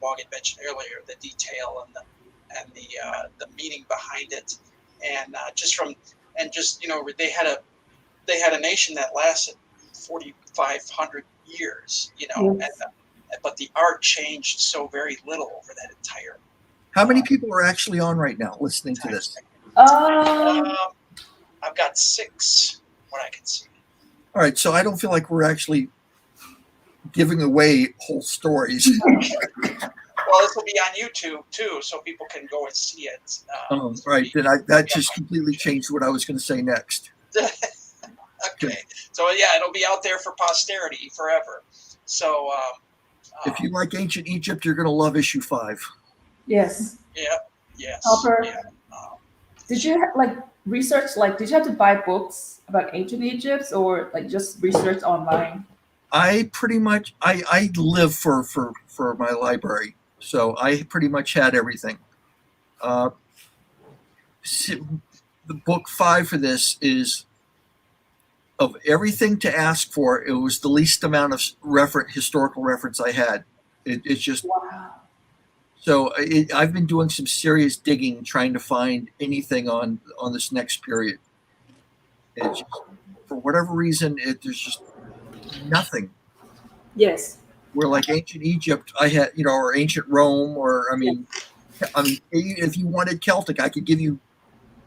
Morgan mentioned earlier, the detail and the meaning behind it, and they had a nation that lasted 4,500 years, but the art changed so very little over that entire. How many people are actually on right now listening to this? I've got 6, what I can see. All right, so I don't feel like we're actually giving away whole stories. Well, this will be on YouTube too, so people can go and see it. Right, then that just completely changed what I was going to say next. Okay, so yeah, it'll be out there for posterity forever. So if you like ancient Egypt, you're going to love issue 5. Yes. Yes. Harper, Yeah. did you research? Did you have to buy books about ancient Egypt, or just research online? I pretty much I live for my library, so I pretty much had everything. The book 5 for this is, of everything to ask for, it was the least amount of historical reference I had. It's just wow. So I've been doing some serious digging, trying to find anything on this next period. It's just, for whatever reason, there's just nothing. Yes. Where like ancient Egypt, I had, or ancient Rome, or I mean, if you wanted Celtic, I could give you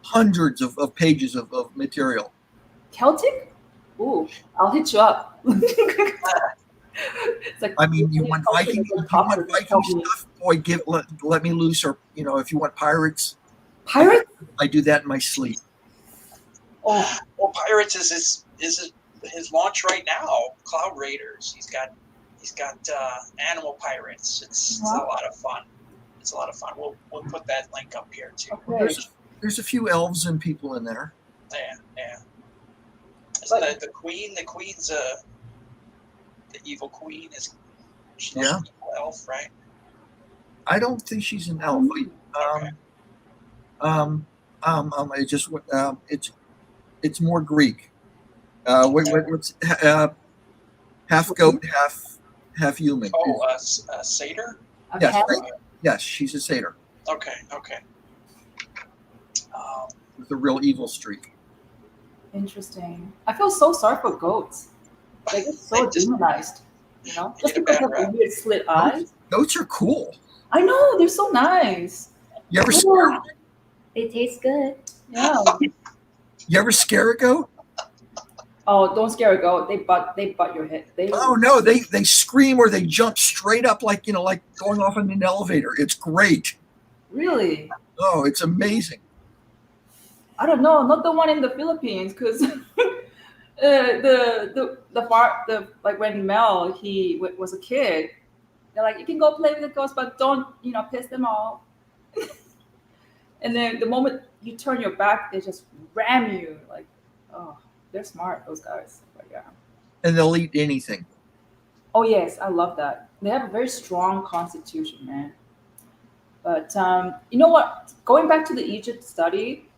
hundreds of pages of material. Celtic? Ooh, I'll hit you up. It's I mean, you want Viking stuff? Boy, let me loose. Or if you want pirates, I do that in my sleep. Oh, well, Pirates is his launch right now. Cloud Raiders. He's got Animal Pirates. It's a lot of fun. It's a lot of fun. We'll put that link up here too. Okay. There's a few elves and people in there. Yeah. The queen's the evil queen is. She's an evil elf, right? I don't think she's an elf. Okay. I just it's more Greek. What's half goat, half human? Oh, a satyr. Yes, she's a satyr. Okay. With a real evil streak. Interesting. I feel so sorry for goats. They get so demonized, just because of the weird slit eyes. Goats are cool. I know, they're so nice. You ever scare? They taste good. Yeah. You ever scare a goat? Oh, don't scare a goat. They butt your head. Oh no, they scream or they jump straight up like going off in an elevator. It's great. Really? Oh, it's amazing. I don't know, not the one in the Philippines, because when Mel was a kid, they're like, you can go play with the ghosts, but don't piss them off. And then the moment you turn your back, they just ram you. Like, oh, they're smart, those guys. But yeah. And they'll eat anything. Oh yes, I love that. They have a very strong constitution, man. But you know what? Going back to the Egypt study,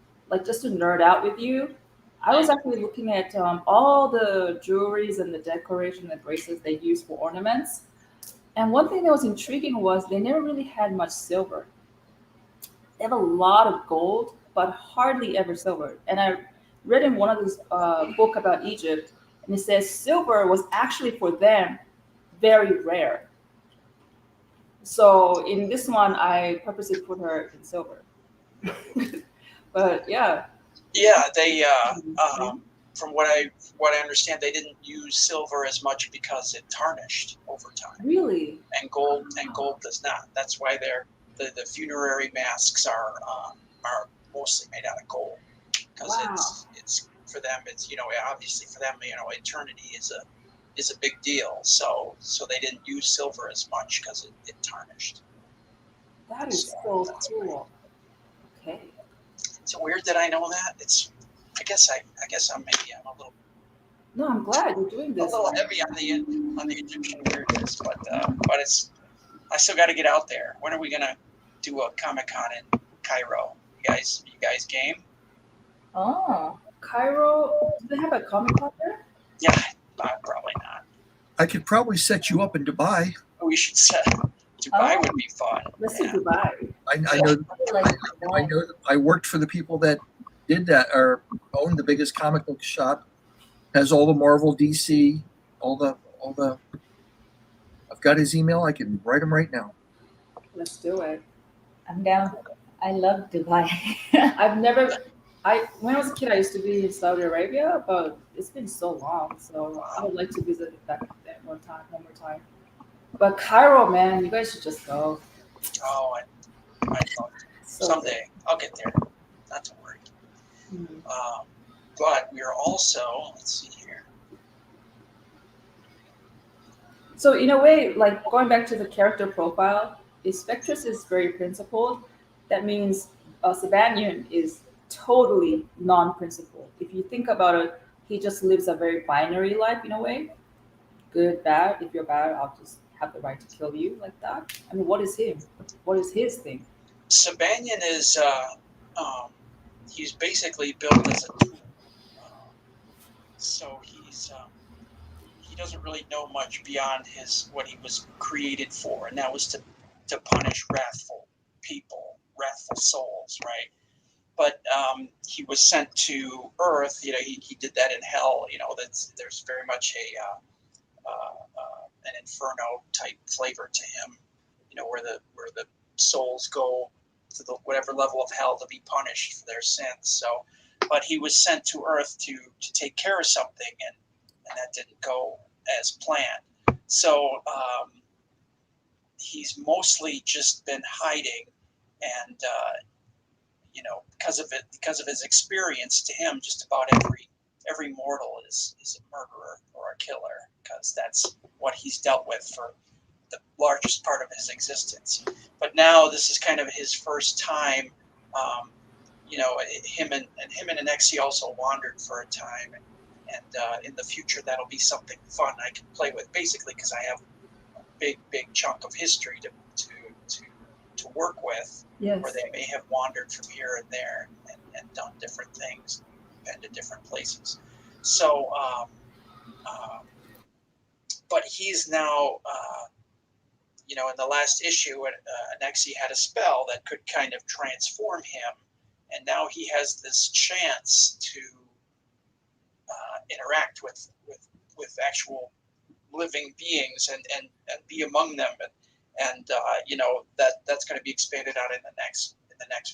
just to nerd out with you, I was actually looking at all the jewelries and the decoration, the bracelets they use for ornaments. And one thing that was intriguing was they never really had much silver. They have a lot of gold, but hardly ever silver. And I read in one of these book about Egypt, and it says silver was actually for them very rare. So in this one, I purposely put her in silver. But yeah. Yeah, they from what I understand, they didn't use silver as much because it tarnished over time. Really? And gold does not. That's why the funerary masks are mostly made out of gold, because it's for them. It's obviously for them eternity is a big deal. So they didn't use silver as much because it tarnished. That is so cool. Okay. It's weird that I know that. I guess I'm a little No, I'm glad you're doing this. heavy on the Egyptian weirdness, but it's I still got to get out there. When are we gonna do a Comic-Con in Cairo? You guys game? Oh, Cairo, do they have a Comic-Con there? Yeah, probably not. I could probably set you up in Dubai. We should set. Dubai would be fun. Let's Yeah. do Dubai. I know. like I know. I worked for the people that did that, or owned the biggest comic book shop. Has all the Marvel, DC, all the. I've got his email. I can write him right now. Let's do it. I'm down. I love Dubai. When I was a kid, I used to be in Saudi Arabia, but it's been so long, so I would like to visit it back there one more time. But Cairo, man, you guys should just go. Oh, I love it. So, Someday I'll get there. Not to worry. Mhm. But we are also, let's see here. So in a way, like going back to the character profile, Spectress is very principled. That means Sabanion is totally non-principled. If you think about it, he just lives a very binary life in a way. Good, bad. If you're bad, I'll just have the right to kill you like that. I mean, what is him? What is his thing? Sabanion is he's basically built as a tool. So he doesn't really know much beyond what he was created for, and that was to punish wrathful people, wrathful souls, right? But he was sent to Earth. You know, he did that in hell. You know, there's very much an inferno type flavor to him. You know, where the souls go to the whatever level of hell to be punished for their sins. So, but he was sent to Earth to take care of something, and that didn't go as planned. So he's mostly just been hiding, and you know, because of his experience, to him, just about every mortal is a murderer or a killer, because that's what he's dealt with for the largest part of his existence. But now this is kind of his first time. You know, him and Aneksi also wandered for a time, and in the future that'll be something fun I can play with. Basically, because I have a big chunk of history to work with, Yes. where they may have wandered from here and there and done different things, been to different places. So, but he's now, you know, in the last issue, Aneksi had a spell that could kind of transform him, and now he has this chance to interact with actual living beings and be among them, and you know, that's going to be expanded out in the next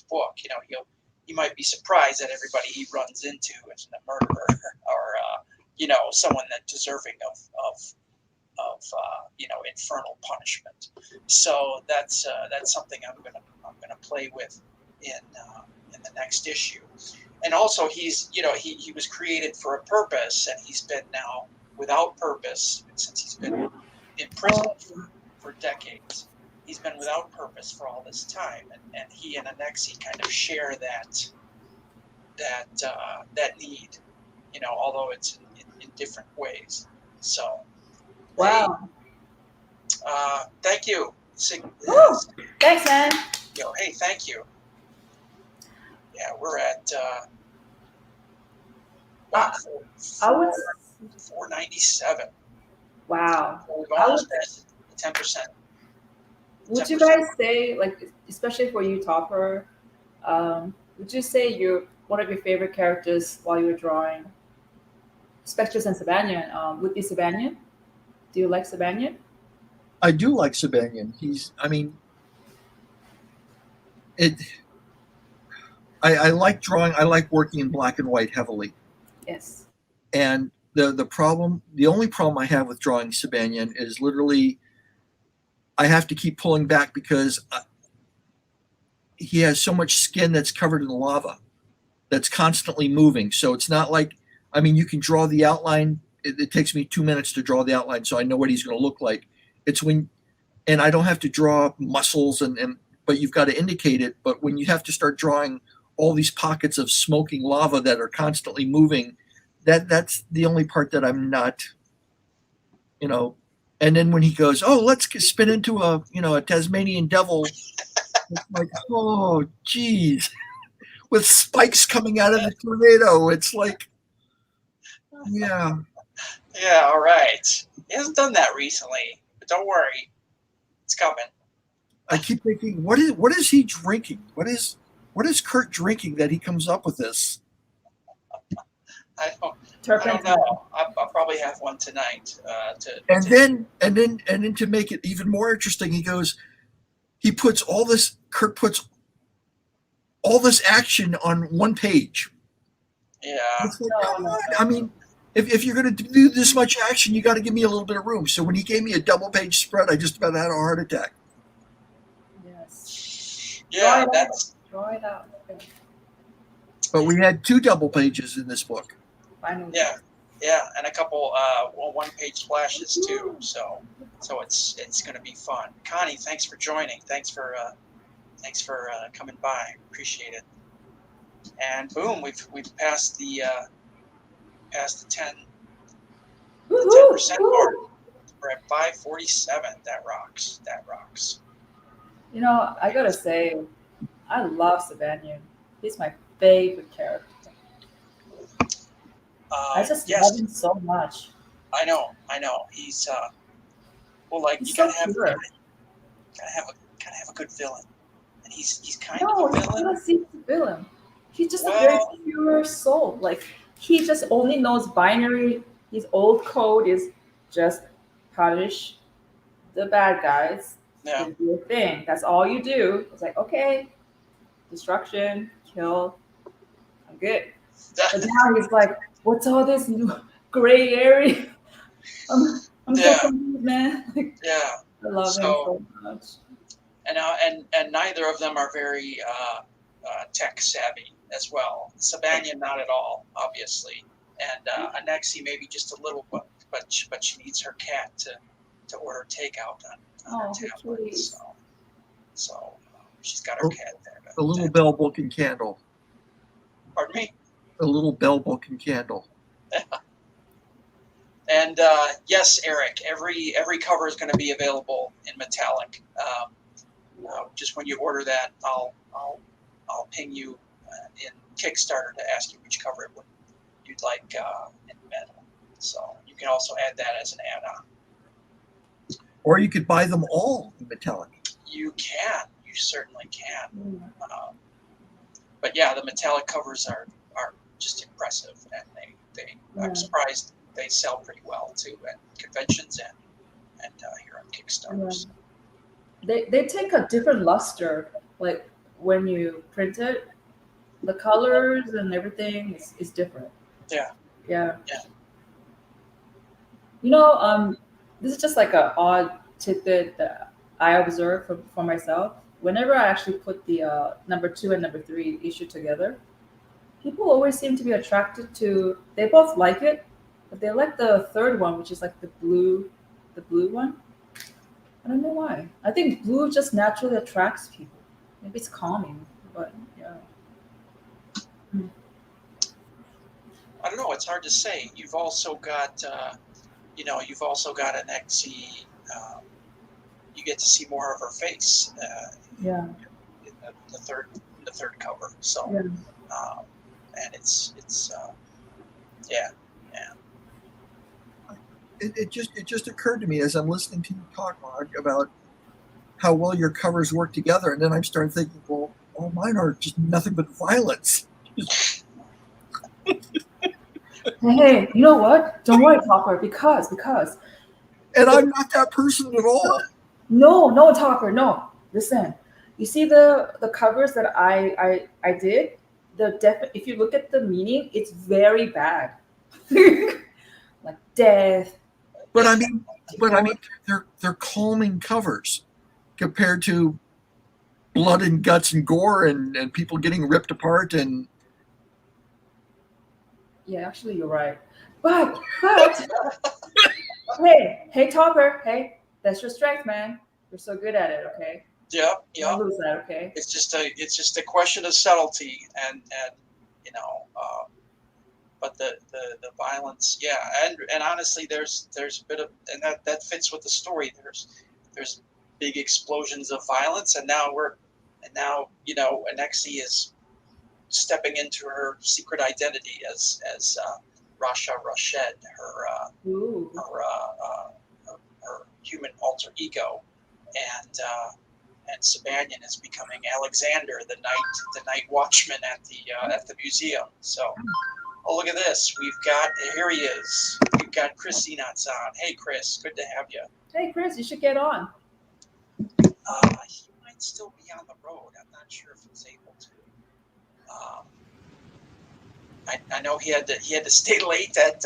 book. You know, he might be surprised that everybody he runs into is a murderer or you know, someone that deserving of you know, infernal punishment. So that's something I'm gonna play with in the next issue. And also, he's, you know, he was created for a purpose, and he's been now without purpose since he's been in prison for decades. He's been without purpose for all this time, and he and Aneksi kind of share that need, you know, although it's in different ways. So, Wow. hey, thank you. Woo! Thanks, man. Yo, hey, thank you. Yeah, we're at I would. 497. Wow. We've almost passed 10%. Would you 10%. guys say, like, especially for you, Topper, would you say you're one of your favorite characters while you were drawing Spectress and Sabanion would be Sabanion? Do you like Sabanion? I do like Sabanion. I like drawing. I like working in black and white heavily. Yes. And the only problem I have with drawing Sabanion is literally I have to keep pulling back because he has so much skin that's covered in lava that's constantly moving. So it's not like, I mean, you can draw the outline. It takes me 2 minutes to draw the outline, so I know what he's going to look like. And I don't have to draw muscles but you've got to indicate it. But when you have to start drawing all these pockets of smoking lava that are constantly moving. That's the only part that I'm not, you know. And then when he goes, "Oh, let's spin into a Tasmanian devil," it's like, oh, geez, with spikes coming out of the tornado. It's like, yeah. Yeah, all right. He hasn't done that recently, but don't worry, it's coming. I keep thinking, what is he drinking? What is Kurt drinking that he comes up with this? I don't know. I'll probably have one tonight. Then to make it even more interesting, Kurt puts all this action on one page. Yeah. It's like, come on. I mean, if you're going to do this much action, you got to give me a little bit of room. So when he gave me a double page spread, I just about had a heart attack. Yes. Yeah, that's. Draw it out. But we had 2 double pages in this book. Finally. Yeah, and a couple one-page splashes too. So it's going to be fun. Connie, thanks for joining. Thanks for coming by. Appreciate it. And boom, we've passed the 10% mark. We're at 547. That rocks. You know, I gotta say, I love Sabanion. He's my favorite character. I just love him so much. I know. He's like He's you so gotta have pure. a good villain, and he's kind No, of a he villain. doesn't seem to villain. He's just a very pure soul. Like, he just only knows binary. His old code is just punish the bad guys. Yeah. Do your thing. That's all you do. It's like, okay, destruction, kill, I'm good. But now he's like, what's all this gray area? I'm so confused, man. Like, Yeah. I love him so much. And neither of them are very tech savvy as well. Sabanion not at all, obviously, and Aneksi maybe just a little, but she needs her cat to order takeout on her tablet. Please. So she's got her cat there. A little bell book and candle. Pardon me. A little bell book and candle. And yes, Eric, every cover is going to be available in metallic. Just when you order that, I'll ping you in Kickstarter to ask you which cover you'd like in metal. So you can also add that as an add-on. Or you could buy them all in metallic. You can. You certainly can. But yeah, the metallic covers are just impressive, and I'm surprised they sell pretty well too at conventions and here on Kickstarter. Yeah. They take a different luster, like when you print it, the colors and everything is different. Yeah. You know, this is just like an odd tidbit that I observed for myself. Whenever I actually put the number 2 and number 3 issue together, people always seem to be attracted to. They both like it, but they like the third one, which is like the blue one. I don't know why. I think blue just naturally attracts people. Maybe it's calming, but yeah. I don't know. It's hard to say. You've also got, Aneksi. You get to see more of her face. In the third cover. So, and it's It just occurred to me as I'm listening to you talk, Mark, about how well your covers work together, and then I'm starting thinking, well, all mine are just nothing but violence. Hey, you know what? Don't worry, Topper, because. And I'm not that person at all. No, Topper, no. Listen, you see the covers that I did. If you look at the meaning, it's very bad, like death. But I mean, they're calming covers compared to blood and guts and gore and people getting ripped apart and. Yeah, actually, you're right. But hey, Topper, hey, that's your strength, man. You're so good at it. Okay. Yep. I'll lose that. Okay. It's just a question of subtlety and but the violence, yeah, and honestly, there's a bit of, and that fits with the story. There's big explosions of violence, and now Aneksi is stepping into her secret identity as Rasha Rashed, her human alter ego, and Sabanion is becoming Alexander, the night watchman at the museum. So. Oh, look at this. Here he is. We've got Chris Enot's on. Hey, Chris, good to have you. Hey, Chris, you should get on. He might still be on the road. I'm not sure if he's able to. I know he had to stay late at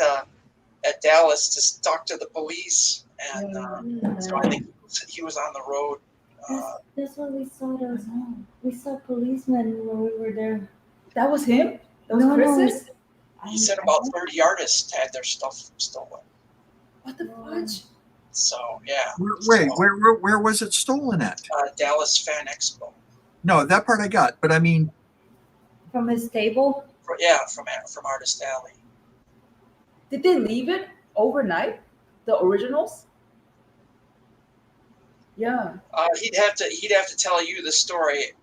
Dallas to talk to the police, and so I think he was on the road. That's what we saw. We saw policemen when we were there. That was him? That was Chris's? He said about 30 artists had their stuff stolen. What the fudge? So yeah. Where was it stolen at? Dallas Fan Expo. No, that part I got, but I mean, from his table. From Artist Alley. Did they leave it overnight? The originals? Yeah. He'd have to tell you the story.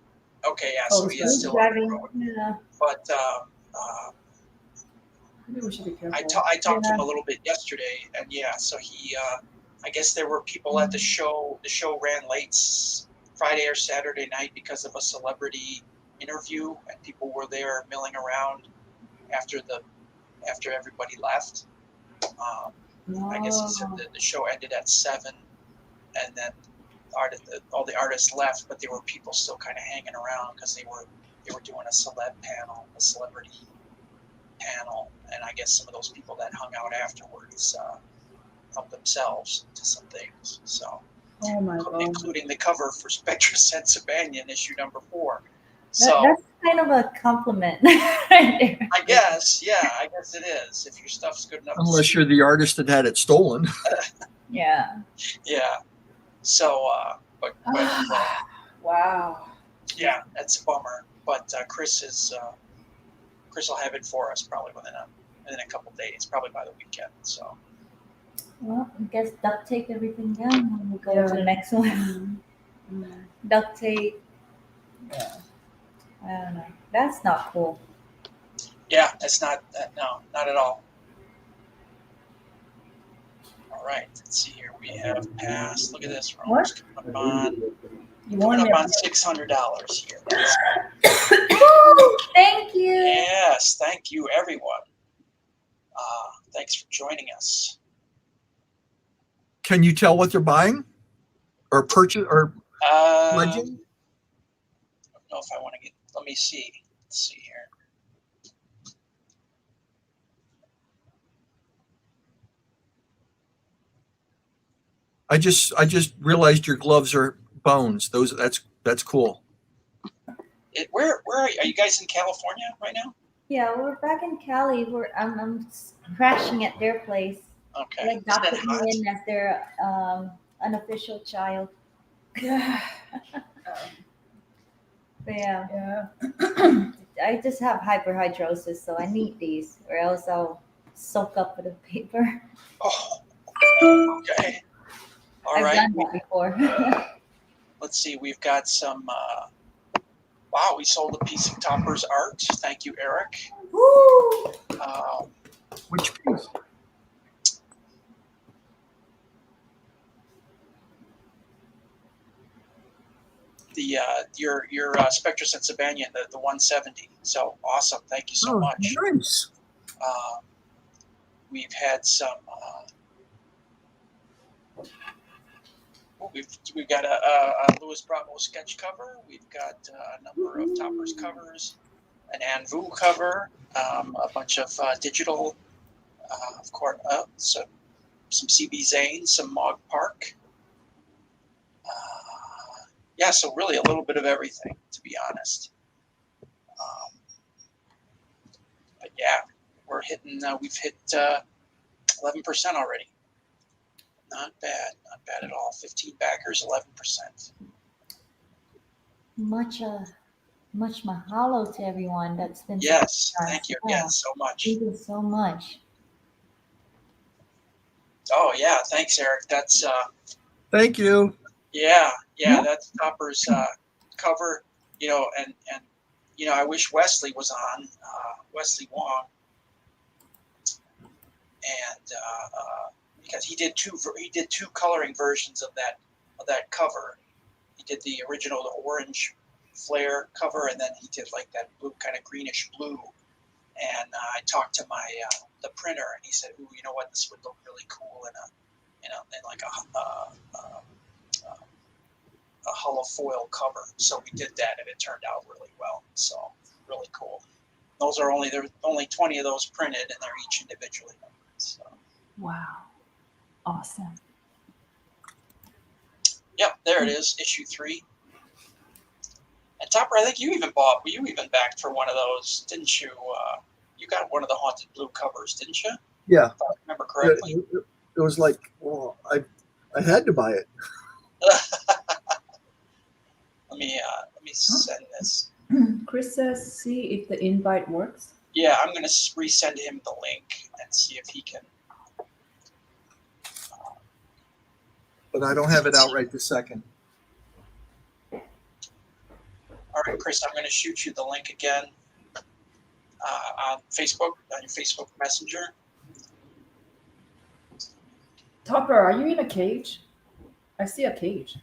Okay, yeah. So he is still on the road. Yeah. But maybe we should be careful. I talked to him a little bit yesterday, and yeah, so he, I guess there were people at the show. The show ran late Friday or Saturday night because of a celebrity interview, and people were there milling around after everybody left. I guess he said that the show ended at 7, and then all the artists left, but there were people still kind of hanging around because they were doing a celebrity panel, and I guess some of those people that hung out afterwards helped themselves to some things. So, oh my God. Including the cover for Spectress Sabanion Issue number 4. So that's kind of a compliment. Right there. I guess it is. If your stuff's good enough. Unless you're the artist that had it stolen. Yeah. Yeah. So, but wow. Yeah, that's a bummer. But Chris will have it for us probably within a couple days, probably by the weekend. So. Well, I guess duct tape everything down when we go to the next one. Duct tape. Yeah. I don't know. That's not cool. Yeah, that's not. No, not at all. All right, let's see here. We have passed. Look at this. We're almost coming up on $600 here. Woo! Thank you. Yes, thank you, everyone. Thanks for joining us. Can you tell what they're buying, or purchase, or pledging? I don't know if I want to get. Let me see. Let's see here. I just realized your gloves are bones. That's cool. Where are you? Are you guys in California right now? Yeah, we're back in Cali. I'm crashing at their place. Okay. They adopted me in as their unofficial child. Yeah. But yeah. I just have hyperhidrosis, so I need these, or else I'll soak up with the paper. Oh, okay. All I've right. done that before. Let's see. We've got some. Wow, we sold a piece of Topper's art. Thank you, Eric. Woo! Which piece? Your Spectress and Sabanion, the 170. So awesome! Thank you so much. Nice. We've had some. We've got a Louis Bravo sketch cover. We've got a number of Topper's covers, an Ann Vu cover, a bunch of digital, of course, some CB Zane, some Mog Park. Yeah, so really a little bit of everything, to be honest. But yeah, we've hit 11% already. Not bad at all. 15 backers, 11%. much mahalo to everyone that's been Yes, supporting thank us. you Yeah, again so much. thank you so much. Oh yeah, thanks, Eric. That's Thank you. yeah, Yeah. that's Topper's cover. And I wish Wesley was on, Wesley Wong, and because he did two coloring versions of that cover. He did the original, the orange flare cover, and then he did like that blue, kind of greenish blue. And I talked to the printer, and he said, "Ooh, you know what? This would look really cool in like a hollow foil cover." So we did that, and it turned out really well. So really cool. There's only 20 of those printed, and they're each individually numbered. So. Wow. Awesome. Yep, there it is, issue 3. And Topper, I think you even backed for one of those, didn't you? You got one of the Haunted Blue covers, didn't you? Yeah. If I remember correctly. It was like, well, I had to buy it. Let me send this. Chris says, see if the invite works. Yeah, I'm gonna resend him the link and see if he can. But I don't have it out right this second. All right, Chris, I'm gonna shoot you the link again on Facebook, on your Facebook Messenger. Topper, are you in a cage? I see a cage.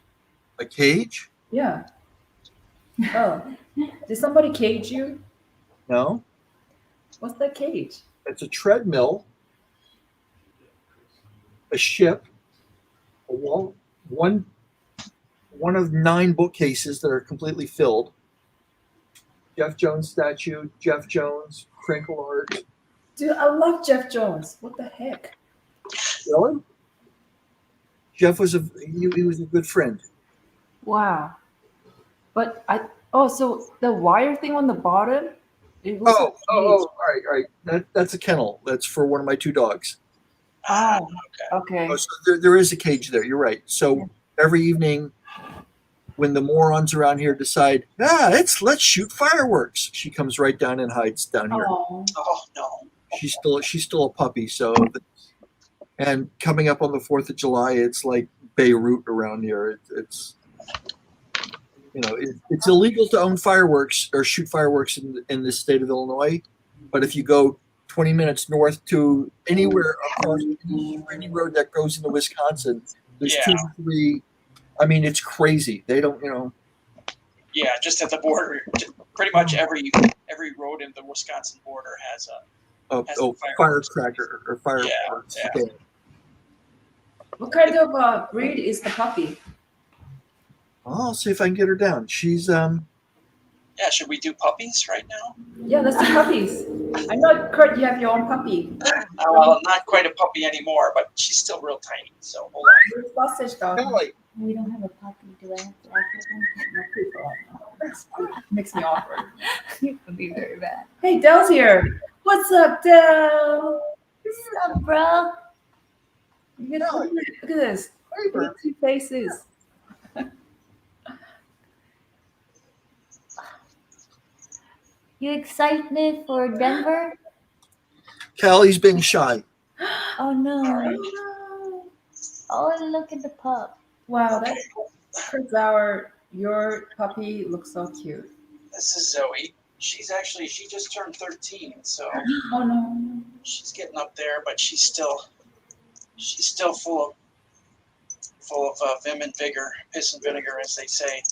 A cage? Yeah. Oh, did somebody cage you? No. What's that cage? It's a treadmill, a ship, a wall, one of 9 bookcases that are completely filled. Jeff Jones statue, Jeff Jones, crinkle art. Dude, I love Jeff Jones. What the heck? Really? Jeff was he was a good friend. Wow. But so the wire thing on the bottom? It was All right. That's a kennel. That's for one of my 2 dogs. Oh, okay. Oh, so there is a cage there. You're right. So every evening, when the morons around here decide, let's shoot fireworks, she comes right down and hides down here. Oh. Oh no. She's still a puppy. So, and coming up on the 4th of July, it's like Beirut around here. It's it's illegal to own fireworks or shoot fireworks in the state of Illinois, but if you go 20 minutes north to anywhere across any road that goes into Wisconsin, there's 2 or 3. I mean, it's crazy. They don't, Yeah, just at the border, pretty much every road in the Wisconsin border has a firecracker or fireworks. Yeah. What kind of breed is the puppy? I'll see if I can get her down. She's Yeah, should we do puppies right now? Yeah, let's do puppies. I know, Kurt, you have your own puppy. Well, not quite a puppy anymore, but she's still real tiny. So hold on. Where's sausage dog? Kelly. We don't have a puppy. Do I have to act with them? Makes me awkward. It would be very bad. Hey, Dell's here. What's up, Dell? What's up, bro? Look at this. Hey, 2 faces. You excited for Denver? Callie's being shy. Oh no! No. Oh, look at the pup. Wow, that's Kurt your puppy looks so cute. This is Zoe. She just turned 13, so Oh no. she's getting up there, but she's still full of vim and vigor, piss and vinegar, as they say.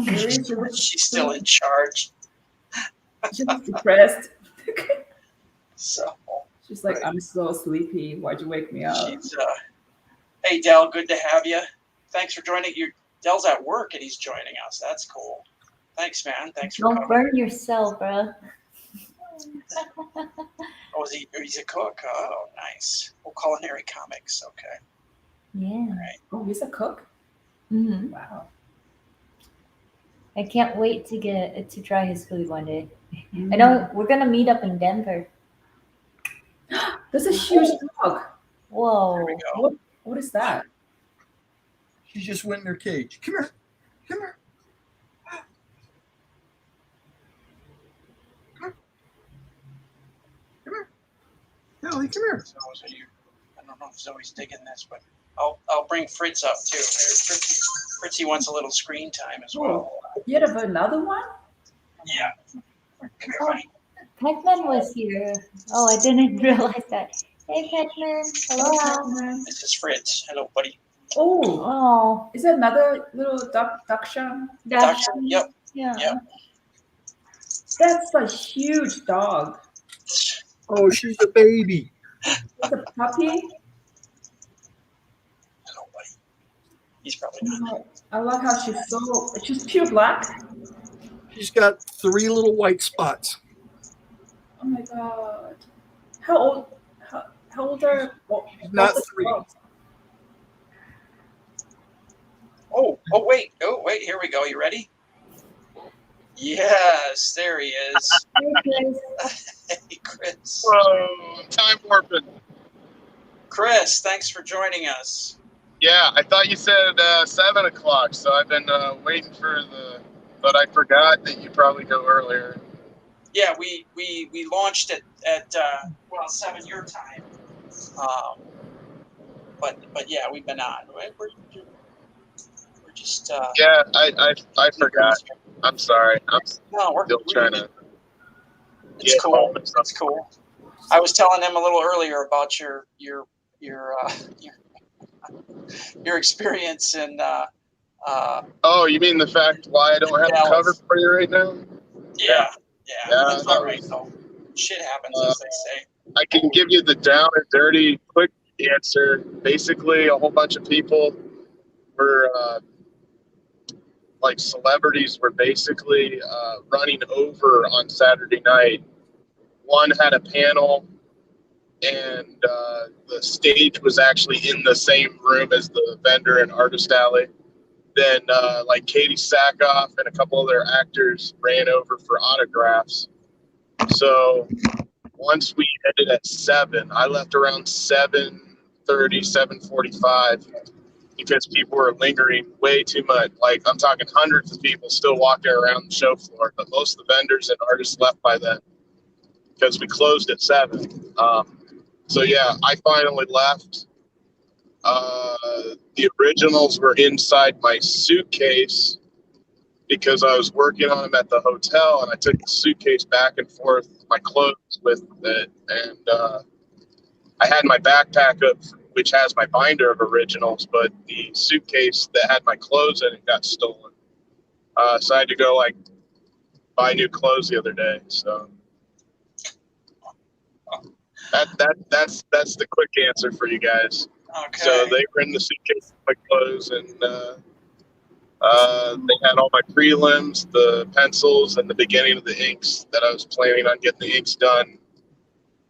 She's still in charge. She's depressed. So She's like, I'm so sleepy. Why'd you wake me up? she's hey Dell, good to have you. Thanks for joining. Dell's at work and he's joining us. That's cool. Thanks, man. Thanks for Don't coming. burn yourself, bro. Oh, he's a cook. Oh, nice. Well, culinary comics. Okay. Yeah. All right. Oh, he's a cook? Hmm. Wow. I can't wait to try his food one day. I know we're gonna meet up in Denver. There's a huge dog. Whoa. There we go. What is that? She just went in her cage. Come here. come here. So I don't know if Zoe's digging this, but I'll bring Fritz up too. Fritzy wants a little screen time as well. Oh, you have another one? Yeah. Come here, buddy. Pac-Man was here. Oh, I didn't realize that. Hey, Pac-Man. Hello, Pac-Man. This is Fritz. Hello, buddy. Oh, Oh, is that another little dachshund? Dachshund, yep. Yeah. Yep. That's a huge dog. Oh, she's a baby. It's a puppy. Hello, buddy. He's probably not. I like how she's pure black. She's got 3 little white spots. Oh my god. How old? How old are? Not both 3. dogs? Oh, wait. Oh, wait. Here we go. You ready? Yes, there he is. Hey, Chris. Whoa, time warping. Chris, thanks for joining us. Yeah, I thought you said 7 o'clock, so I've been waiting for but I forgot that you probably go earlier. Yeah, we launched it at 7 your time. But yeah, we've been on. We're just Yeah, I forgot. I'm sorry. I'm no, we're still trying to. It's get cool. home and stuff. It's cool. I was telling them a little earlier about your experience in Oh, you mean the fact why I don't have a cover for you right now? yeah, that's all that right was- though. Shit happens, as they say. I can give you the down and dirty, quick answer. Basically, a whole bunch of people were like celebrities were basically running over on Saturday night. One had a panel, and the stage was actually in the same room as the vendor and artist alley. Then like Katie Sackhoff and a couple other actors ran over for autographs. So once we ended at 7, I left around 7:30, 7:45 because people were lingering way too much. Like I'm talking hundreds of people still walking around the show floor, but most of the vendors and artists left by then because we closed at 7. So yeah, I finally left. The originals were inside my suitcase because I was working on them at the hotel, and I took the suitcase back and forth, my clothes with it, and I had my backpack up, which has my binder of originals, but the suitcase that had my clothes in it got stolen. So I had to go like buy new clothes the other day. So that's the quick answer for you guys. Okay. So they were in the suitcase with my clothes, and they had all my prelims, the pencils, and the beginning of the inks that I was planning on getting the inks done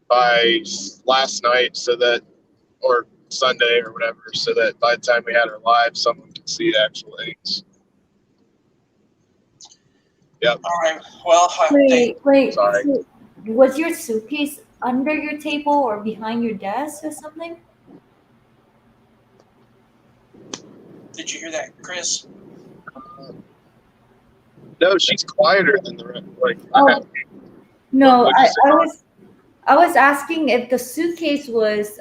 by last night, or Sunday or whatever, so that by the time we had her live, someone could see the actual inks. Yep. All right. Well, Wait. Sorry. So was your suitcase under your table or behind your desk or something? did you hear that, Chris? No, she's quieter than the rest. Like, Oh, no, What'd you say? I was asking if the suitcase was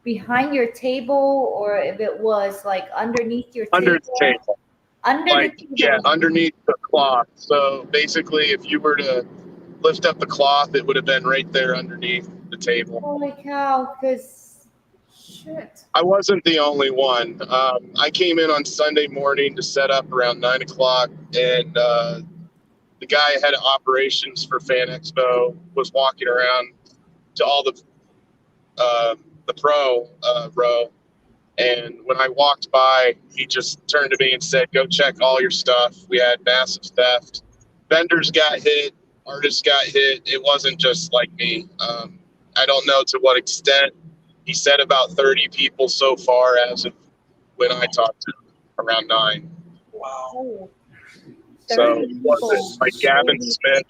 behind your table or if it was like underneath your under table. the table. Under Like, the table. yeah, underneath the cloth. So basically, if you were to lift up the cloth, it would have been right there underneath the table. Holy cow! Because Shit. I wasn't the only one. I came in on Sunday morning to set up around 9 o'clock, and the guy head of operations for Fan Expo was walking around to all the pro row. And when I walked by, he just turned to me and said, "Go check all your stuff." We had massive theft. Vendors got hit. Artists got hit. It wasn't just like me. I don't know to what extent. He said about 30 people so far as of when I talked to him, around 9. Wow. So 30 was it people. like Gavin Smith?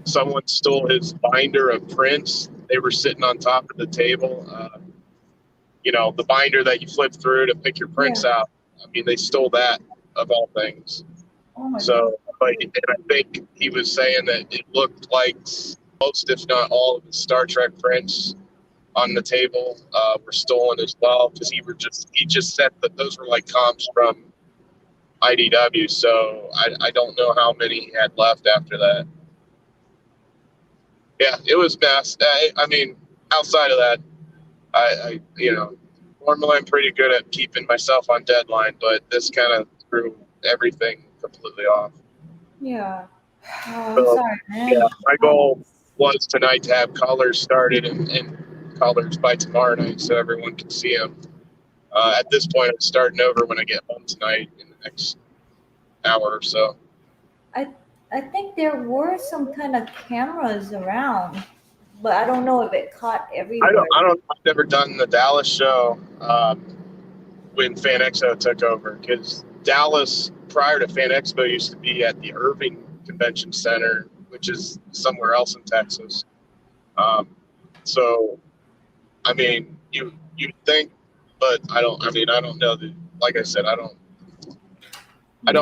Someone stole his binder of prints. They were sitting on top of the table. You know, the binder that you flip through to pick your prints out. I mean, they stole that of all things. Oh my god. So, and I think he was saying that it looked like most, if not all, of the Star Trek prints on the table were stolen as well, because he just said that those were like comps from IDW. So I don't know how many he had left after that. Yeah, it was mess. I mean, outside of that, I normally I'm pretty good at keeping myself on deadline, but this kind of threw everything completely off. Yeah. Oh, I'm So, sorry, man. yeah, my goal was tonight to have colors started and colors by tomorrow night, so everyone can see them. At this point, I'm starting over when I get home tonight in the next hour or so. I think there were some kind of cameras around, but I don't know if it caught everywhere. I've never done the Dallas show when Fan Expo took over, because Dallas, prior to Fan Expo, used to be at the Irving Convention Center, which is somewhere else in Texas. So, I mean, you think, but I don't know like I said, I don't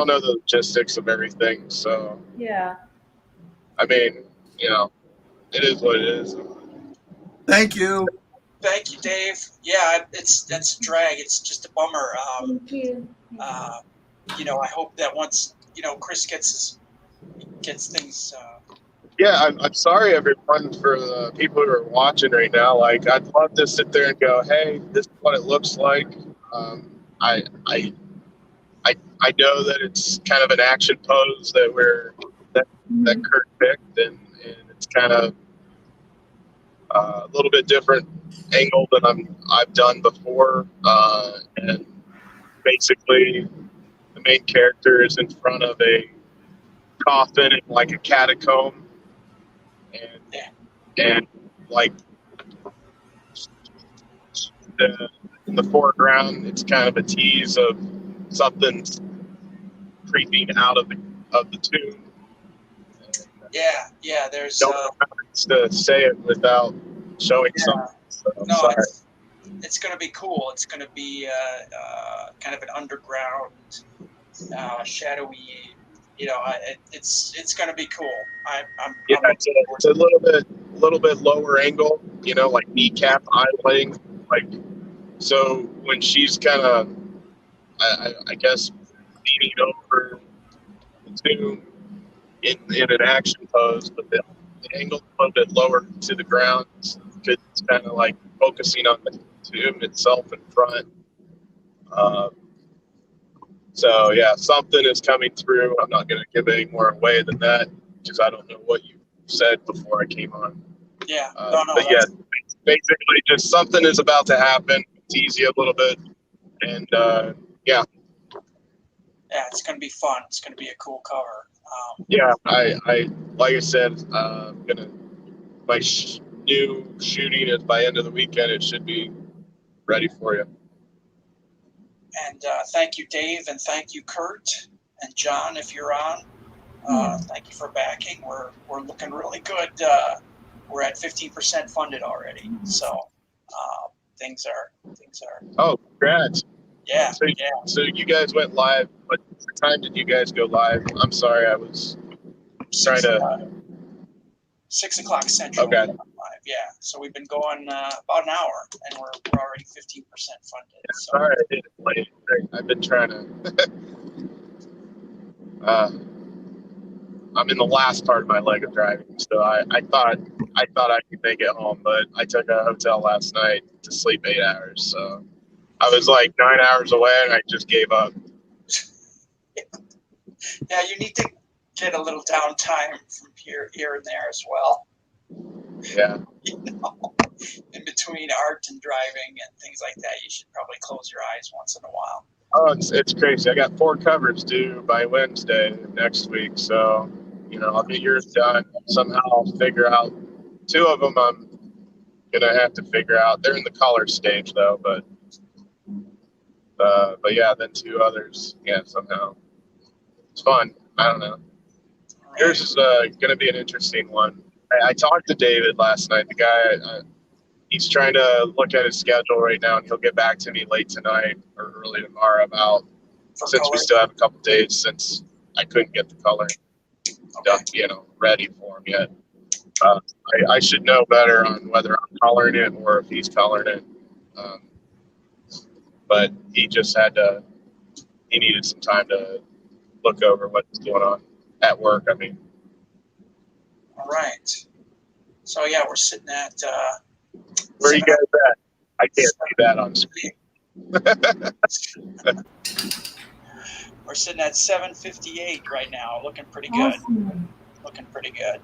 know the logistics of everything. So, Yeah. I mean, it is what it is. Thank you. Thank you, Dave. Yeah, it's a drag. It's just a bummer. Thank you. I hope that once Chris gets things. Yeah, I'm sorry, everyone, for the people who are watching right now. Like, I'd love to sit there and go, "Hey, this is what it looks like." I know that it's kind of an action pose that Kurt picked, and it's kind of a little bit different angle than I've done before. And basically, the main character is in front of a coffin in like a catacomb. And like in the foreground, it's kind of a tease of something's creeping out of the tomb. Yeah. There's don't know how to say it without showing something. So, no, sorry. it's going to be cool. It's going to be kind of an underground, shadowy. It's going to be cool. It's a little bit lower angle. Like kneecap eye lighting. Like, so when she's kind of, I guess, leaning over the tomb in an action pose, but the angle a little bit lower to the ground, because it's kind of like focusing on the tomb itself in front. So yeah, something is coming through. I'm not going to give any more away than that, because I don't know what you said before I came on. Yeah. But yeah, basically just something is about to happen. Tease you a little bit, and yeah. Yeah, it's going to be fun. It's going to be a cool cover. Yeah, I like I said, my new shooting is by end of the weekend. It should be ready for you. And thank you, Dave, and thank you, Kurt and John, if you're on. Thank you for backing. We're looking really good. We're at 15% funded already, so things are. Oh, congrats! Yeah. So you guys went live. What time did you guys go live? I'm sorry, I was trying to. 6 o'clock Central. Okay. Live. Yeah. So we've been going about an hour, and we're already 15% funded. Yeah, so. Sorry, I didn't play it. I've been trying to. I'm in the last part of my leg of driving, so I thought I could make it home, but I took a hotel last night to sleep 8 hours, so I was like 9 hours away, and I just gave up. Yeah, you need to get a little downtime from here and there as well. Yeah. In between art and driving and things like that, you should probably close your eyes once in a while. Oh, it's crazy. I got 4 covers due by Wednesday next week, so I'll get yours done. Somehow I'll figure out 2 of them. I'm gonna have to figure out. They're in the color stage though, but yeah, then 2 others. Yeah, somehow it's fun. I don't know. Right. Yours is gonna be an interesting one. I talked to David last night. The guy, he's trying to look at his schedule right now, and he'll get back to me late tonight or early tomorrow about since we still have a couple days since I couldn't get the color done, ready for him yet. I should know better on whether I'm coloring it or if he's coloring it. But he just he needed some time to look over what's going on at work. I mean, All right. So yeah, we're sitting at. where are you guys at? I can't see that on screen. We're sitting at 7:58 right now, looking pretty good. Awesome. Looking pretty good.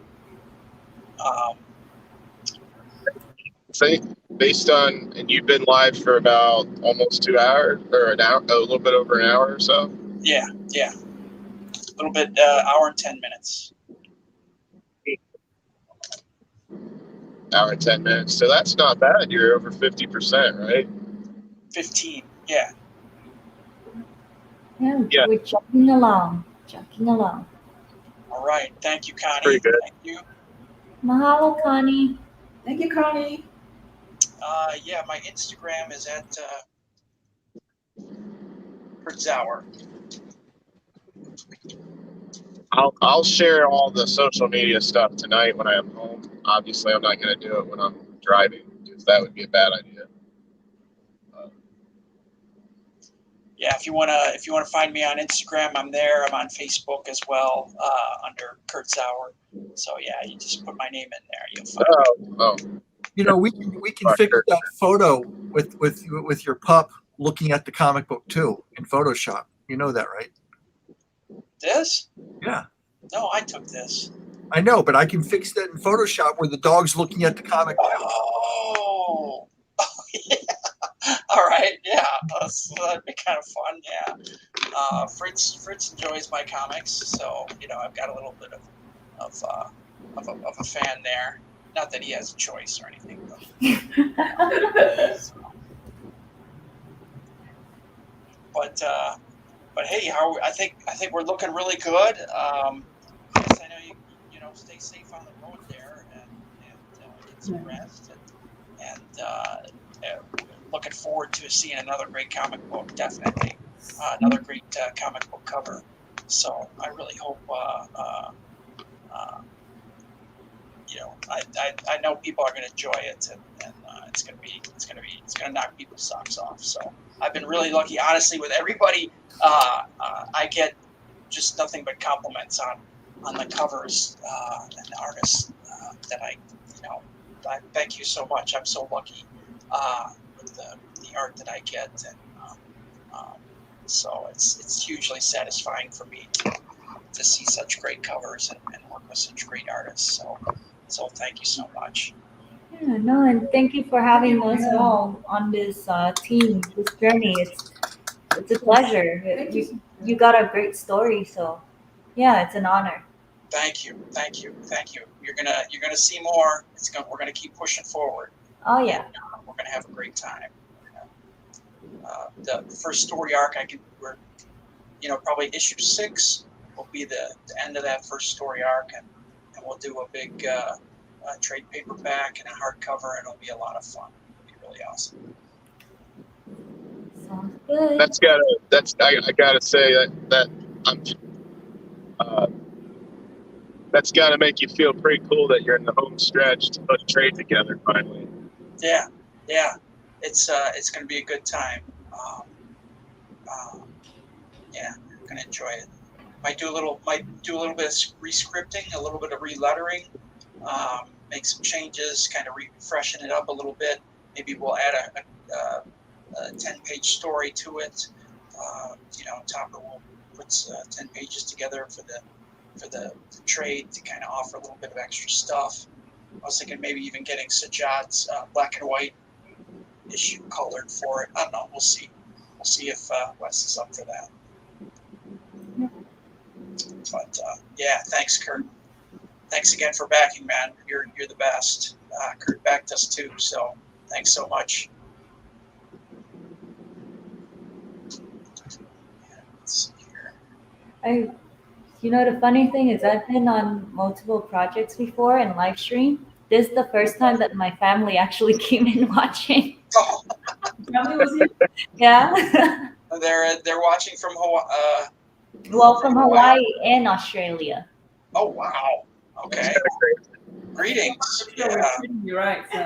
Say, based on, and you've been live for about almost 2 hours, or an hour, a little bit over an hour or so. Yeah. A little bit, hour and 10 minutes. Hour and 10 minutes. So that's not bad. You're over 50%, right? 15. Yeah. Yeah, we're chugging along. All right. Thank you, Connie. Pretty good. Thank you. Mahalo, Connie. Thank you, Connie. Yeah, my Instagram is at Hertzauer. I'll share all the social media stuff tonight when I am home. Obviously, I'm not going to do it when I'm driving because that would be a bad idea. Yeah, if you wanna find me on Instagram, I'm there. I'm on Facebook as well, under Hertzauer. So yeah, you just put my name in there. You'll find me. Oh. You know, we can fix that photo with your pup looking at the comic book too in Photoshop. You know that, right? This? Yeah. No, I took this. I know, but I can fix that in Photoshop where the dog's looking at the comic book. Oh, yeah. All right, yeah, that'd be kind of fun. Yeah, Fritz enjoys my comics, so I've got a little bit of a fan there. Not that he has a choice or anything, but hey, I think we're looking really good. Chris, I know you stay safe on the road there and get some rest and looking forward to seeing another great comic book. Definitely, another great comic book cover. So I really hope. I know people are going to enjoy it, and it's going to knock people's socks off. So I've been really lucky, honestly, with everybody. I get just nothing but compliments on the covers and the artists that I thank you so much. I'm so lucky with the art that I get, and so it's hugely satisfying for me to see such great covers and work with such great artists. So thank you so much. Yeah, no, and thank you for having us all on this team, this journey. It's a pleasure. You got a great story, so yeah, it's an honor. Thank you. You're gonna see more. We're gonna keep pushing forward. Oh yeah. We're gonna have a great time. The first story arc, we're probably issue 6 will be the end of that first story arc, and we'll do a big trade paperback and a hardcover, and it'll be a lot of fun. It'll be really awesome. Sounds good. I gotta say that that's gotta make you feel pretty cool that you're in the home stretch to put a trade together finally. Yeah. It's gonna be a good time. Yeah, I'm gonna enjoy it. Might do a little bit of rescripting, a little bit of relettering, make some changes, kind of refreshing it up a little bit. Maybe we'll add a 10-page story to it. Topper will put 10 pages together for the trade to kind of offer a little bit of extra stuff. I was thinking maybe even getting Sajad's black and white issue colored for it. I don't know. We'll see. We'll see if Wes is up for that. But yeah, thanks, Kurt. Thanks again for backing, man. You're the best. Kurt backed us too, so thanks so much. Let's see here. The funny thing is I've been on multiple projects before and live stream. This is the first time that my family actually came in watching. Oh, Family was here. Yeah. they're watching from Hawaii. Well, from Hawaii and Australia. Oh wow. Okay. Greetings. So we're Yeah, treating you right. So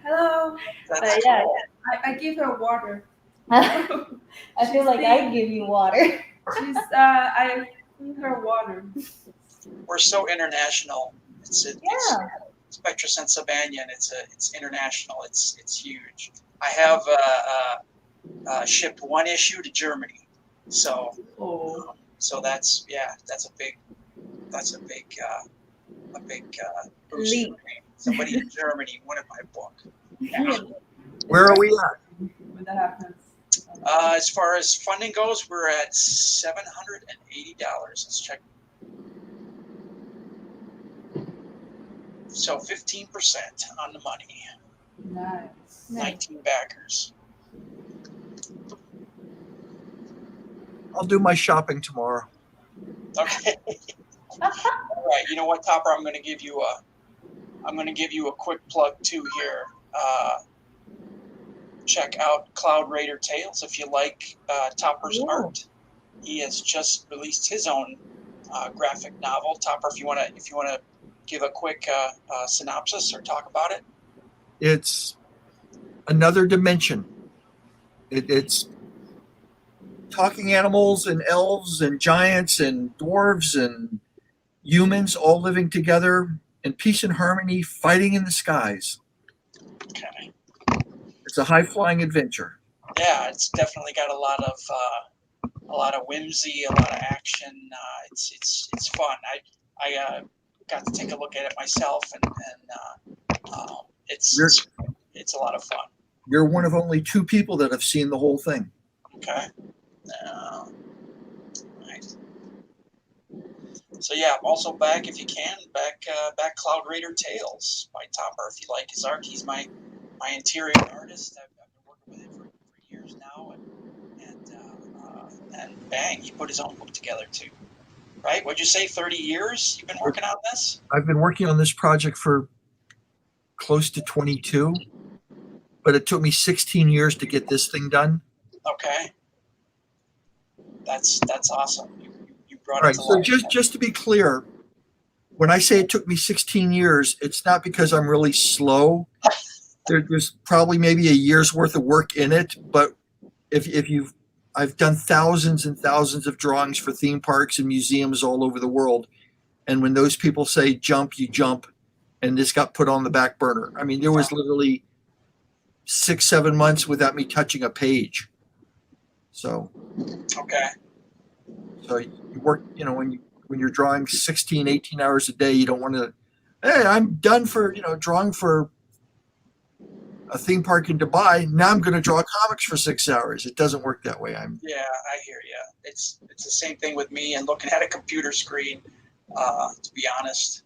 Hello. that's But yeah, cool. I give her water. I feel like I give you water. I feed her water. We're so international. It's Yeah. Spectress and Sabanion. It's international. It's huge. I have shipped one issue to Germany, so Oh, that's a big boost Leap. for me. Somebody in Germany wanted my book. Yeah. Where are we at? when that happens. As far as funding goes, we're at $780. Let's check. So 15% on the money. Nice. 19 backers. I'll do my shopping tomorrow. Okay. All right. You know what, Topper? I'm going to give you a quick plug too here. Check out Cloud Raider Tales if you like Topper's Ooh. art. He has just released his own graphic novel. Topper, if you want to give a quick synopsis or talk about it. It's another dimension. It's talking animals and elves and giants and dwarves and humans all living together in peace and harmony, fighting in the skies. Okay. It's a high-flying adventure. Yeah, it's definitely got a lot of whimsy, a lot of action. It's fun. I got to take a look at it myself, and it's a lot of fun. You're one of only 2 people that have seen the whole thing. Okay. Right. So yeah, also back if you can back Cloud Raider Tales by Topper if you like his art. He's my interior artist. I've been working with him for years now, and bang, he put his own book together too. Right? What'd you say? 30 years you've been working on this? I've been working on this project for close to 22, but it took me 16 years to get this thing done. Okay. That's awesome. You brought All right, it to so life. just to be clear, when I say it took me 16 years, it's not because I'm really slow. There's probably maybe a year's worth of work in it, but I've done thousands and thousands of drawings for theme parks and museums all over the world, and when those people say jump, you jump, and this got put on the back burner. I mean, there was literally 6-7 months without me touching a page. So Okay. you work, when you're drawing 16, 18 hours a day, you don't want to, hey, I'm done for, drawing for a theme park in Dubai. Now I'm going to draw comics for 6 hours. It doesn't work that way. Yeah, I hear you. It's the same thing with me and looking at a computer screen. To be honest,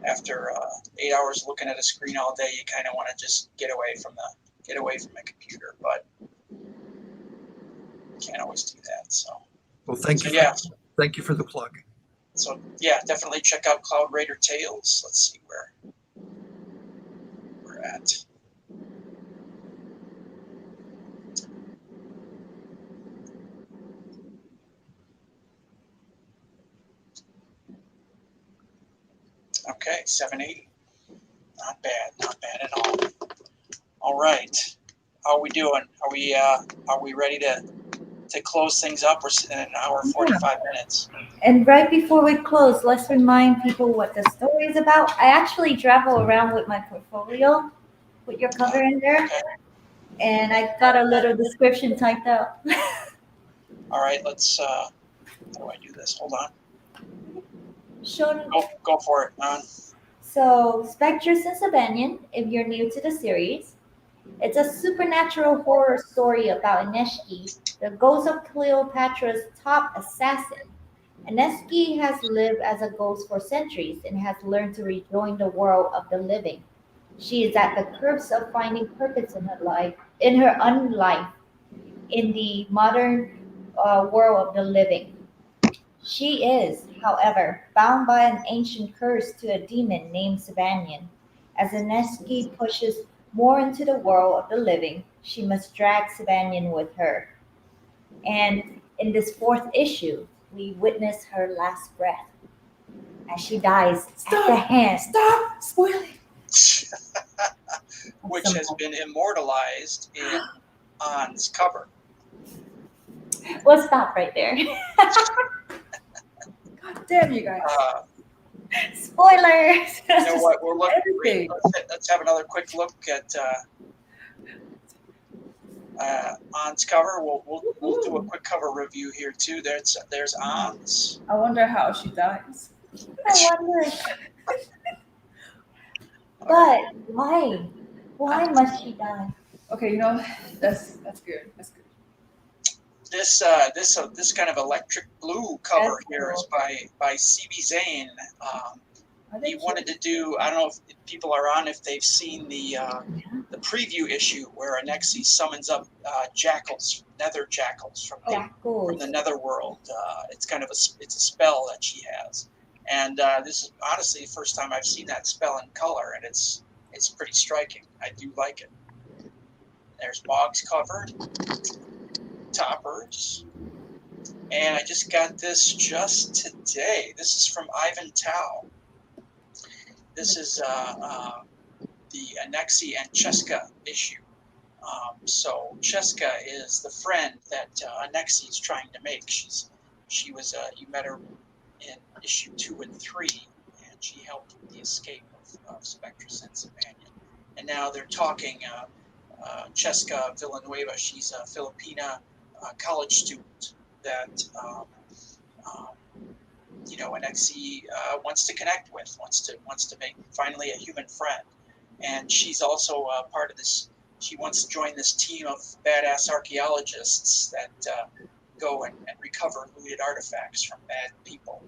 after 8 hours looking at a screen all day, you kind of want to just get away from the computer, but you can't always do that. So Well, thank you. Yeah. Thank you for the plug. So yeah, definitely check out Cloud Raider Tales. Let's see where we're at. Okay, 780. Not bad at all. All right, how are we doing? Are we ready to close things up? We're sitting at an hour and 45 minutes. And right before we close, let's remind people what the story is about. I actually travel around with my portfolio. Put your cover in there. Okay. And I got a little description typed out. All right, let's. How do I do this? Hold on. Go for it, man. So, Spectress and Sabanion, if you're new to the series, it's a supernatural horror story about Aneksi, the ghost of Cleopatra's top assassin. Aneksi has lived as a ghost for centuries and has learned to rejoin the world of the living. She is at the cusp of finding purpose in her own life, in the modern world of the living. She is, however, bound by an ancient curse to a demon named Sabanion. As Aneski pushes more into the world of the living, she must drag Sabanion with her. And in this 4th issue, we witness her last breath. and she dies at Stop. the hand. Stop spoiling. Which has been immortalized in An's cover. We'll stop right there. God damn you guys. Spoilers. You know what? We'll look. Everything. Let's have another quick look at An's cover. We'll do a quick cover review here too. There's An's. I wonder how she dies. I wonder. But why? Why must she die? Okay, you know, that's good. That's good. This kind of electric blue cover That's here is cool. by CB Zane. I He think wanted to do. I don't know if people are on if they've seen the preview issue where Aneksi summons up jackals, nether jackals from the netherworld. It's kind of it's a spell that she has, and this is honestly the first time I've seen that spell in color, and it's pretty striking. I do like it. There's Mog's cover, toppers, and I just got this just today. This is from Ivan Tao. This is the Aneksi and Cheska issue. So Cheska is the friend that Aneksi is trying to make. She was you met her in issue 2 and 3, and she helped with the escape of Spectress and Sabanion. And now they're talking. Cheska Villanueva. She's a Filipina college student that Aneksi wants to connect with, wants to make finally a human friend, and she's also part of this. She wants to join this team of badass archaeologists that go and recover looted artifacts from bad people.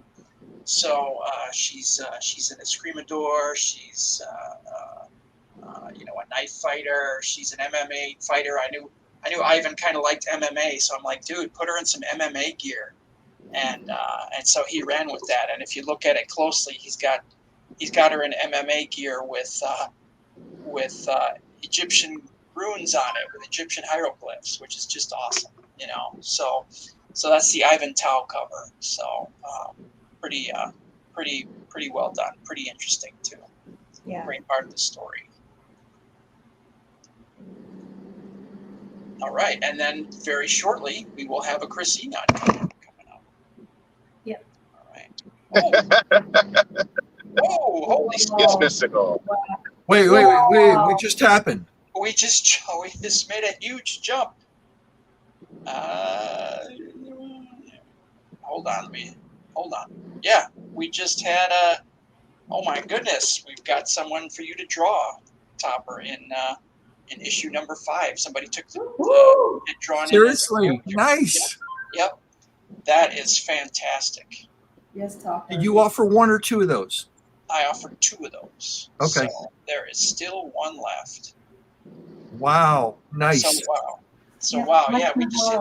So she's an escrimador. She's a knife fighter. She's an MMA fighter. I knew Ivan kind of liked MMA, so I'm like, dude, put her in some MMA gear. And so he ran with that. And if you look at it closely, he's got her in MMA gear with Egyptian runes on it, with Egyptian hieroglyphs, which is just awesome, So that's the Ivan Tao cover. So pretty well done, pretty interesting too. Yeah. Great part of the story. All right, and then very shortly we will have a Chris Enon coming up. Yep. All right. Oh, holy It's smokes! mystical. Wait. What just happened? We just made a huge jump. Hold on. Yeah, we just had oh my goodness, we've got someone for you to draw, Topper, in issue number 5. Somebody took the drawn Seriously, in. nice. Yep. That is fantastic. Yes, Topper. Did you offer 1 or 2 of those? I offered 2 of those. Okay. So there is still 1 left. Wow, nice. Wow, yeah, we just hit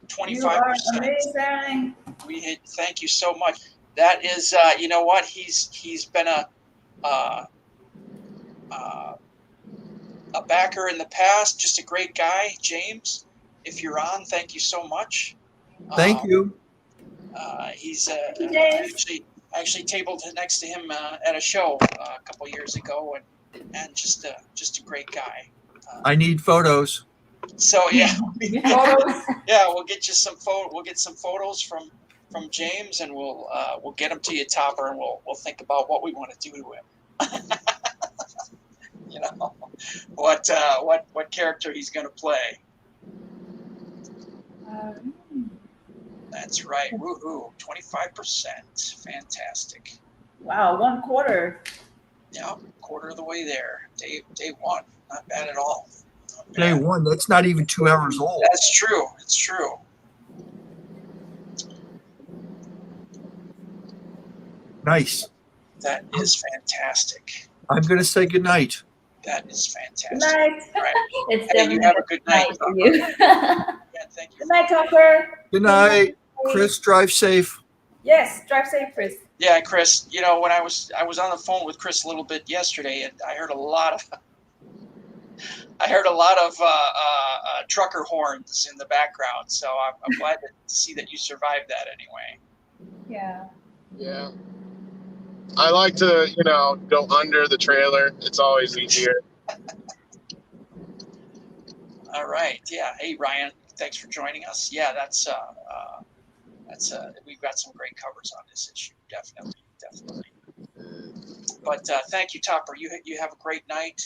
25%. You are amazing. We hit. Thank you so much. That is, you know what? He's been a backer in the past. Just a great guy, James. If you're on, thank you so much. Thank you. He's James. actually tabled next to him at a show a couple years ago, and just a great guy. I need photos. So yeah, Photos. yeah, we'll get you some We'll get some photos from James, and we'll get them to you, Topper, and we'll think about what we want to do to him. What character he's going to play. That's right. Woohoo! 25%. Fantastic. Wow, 1/4. Yeah, quarter of the way there. Day 1. Not bad at all. Not Day bad. 1. That's not even 2 hours old. That's true. It's true. Nice. That is fantastic. I'm going to say goodnight. That is fantastic. Good night. Right. It's Hey, you have a good night. for you. Yeah, thank you. Good night, Topper. Good night. Chris, drive safe. Yes, drive safe, Chris. Yeah, Chris. When I was on the phone with Chris a little bit yesterday, and I heard a lot of trucker horns in the background. So I'm glad to see that you survived that anyway. Yeah. Yeah. I like to, go under the trailer. It's always easier. All right. Yeah. Hey, Ryan. Thanks for joining us. Yeah, we've got some great covers on this issue. Definitely. But thank you, Topper. You have a great night,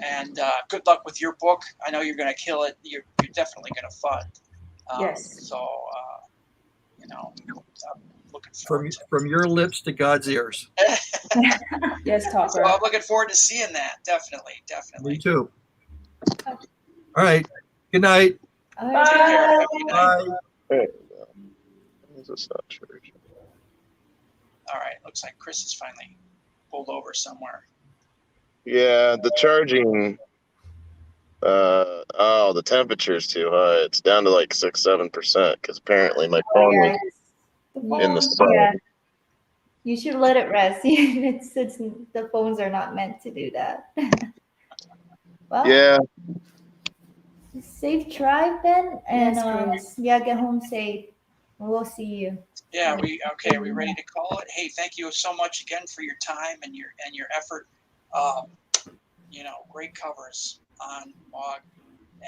and good luck with your book. I know you're going to kill it. You're definitely going to fund. Yes. So, I'm looking forward to it. From your lips to God's ears. Yes, So Topper. I'm looking forward to seeing that. Definitely. Me too. All right. Good night. All Bye. Take care. Have a good night. Bye. There you go. Is this not church? All right. Looks like Chris is finally pulled over somewhere. Yeah, the charging. The temperature's too high. It's down to like 6-7% because apparently my phone Yeah, was in the sun. yeah. You should let it rest. it's the phones are not meant to do that. Well, Yeah, safe drive then, and Yes, Chris. yeah, get home safe. We'll see you. Yeah, are we ready to call it? Hey, thank you so much again for your time and your effort. Great covers on Mog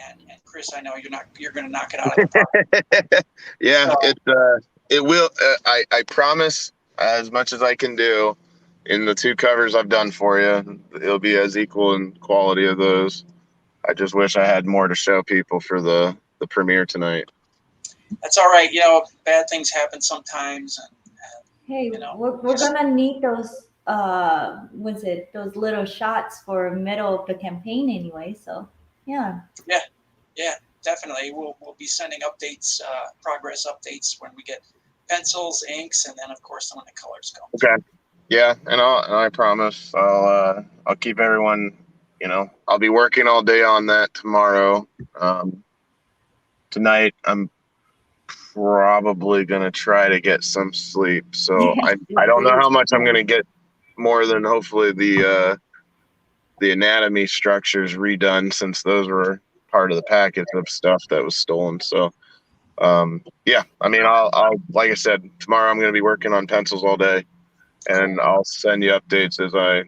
and Chris. I know you're going to knock it out of the park. yeah. So- It will. I promise, as much as I can do, in the 2 covers I've done for you, it'll be as equal in quality of those. I just wish I had more to show people for the premiere tonight. That's all right. Bad things happen sometimes. Hey, You know, we're gonna need those those little shots for middle of the campaign anyway. So yeah. Yeah, definitely. We'll be sending updates, progress updates when we get pencils, inks, and then of course when the colors come. Okay. Yeah, and I promise I'll keep everyone. I'll be working all day on that tomorrow. Tonight I'm probably gonna try to get some sleep. So I don't know how much I'm gonna get more than hopefully the anatomy structures redone, since those were part of the package of stuff that was stolen. So yeah, I mean, I'll like I said, tomorrow I'm gonna be working on pencils all day, and I'll send you updates as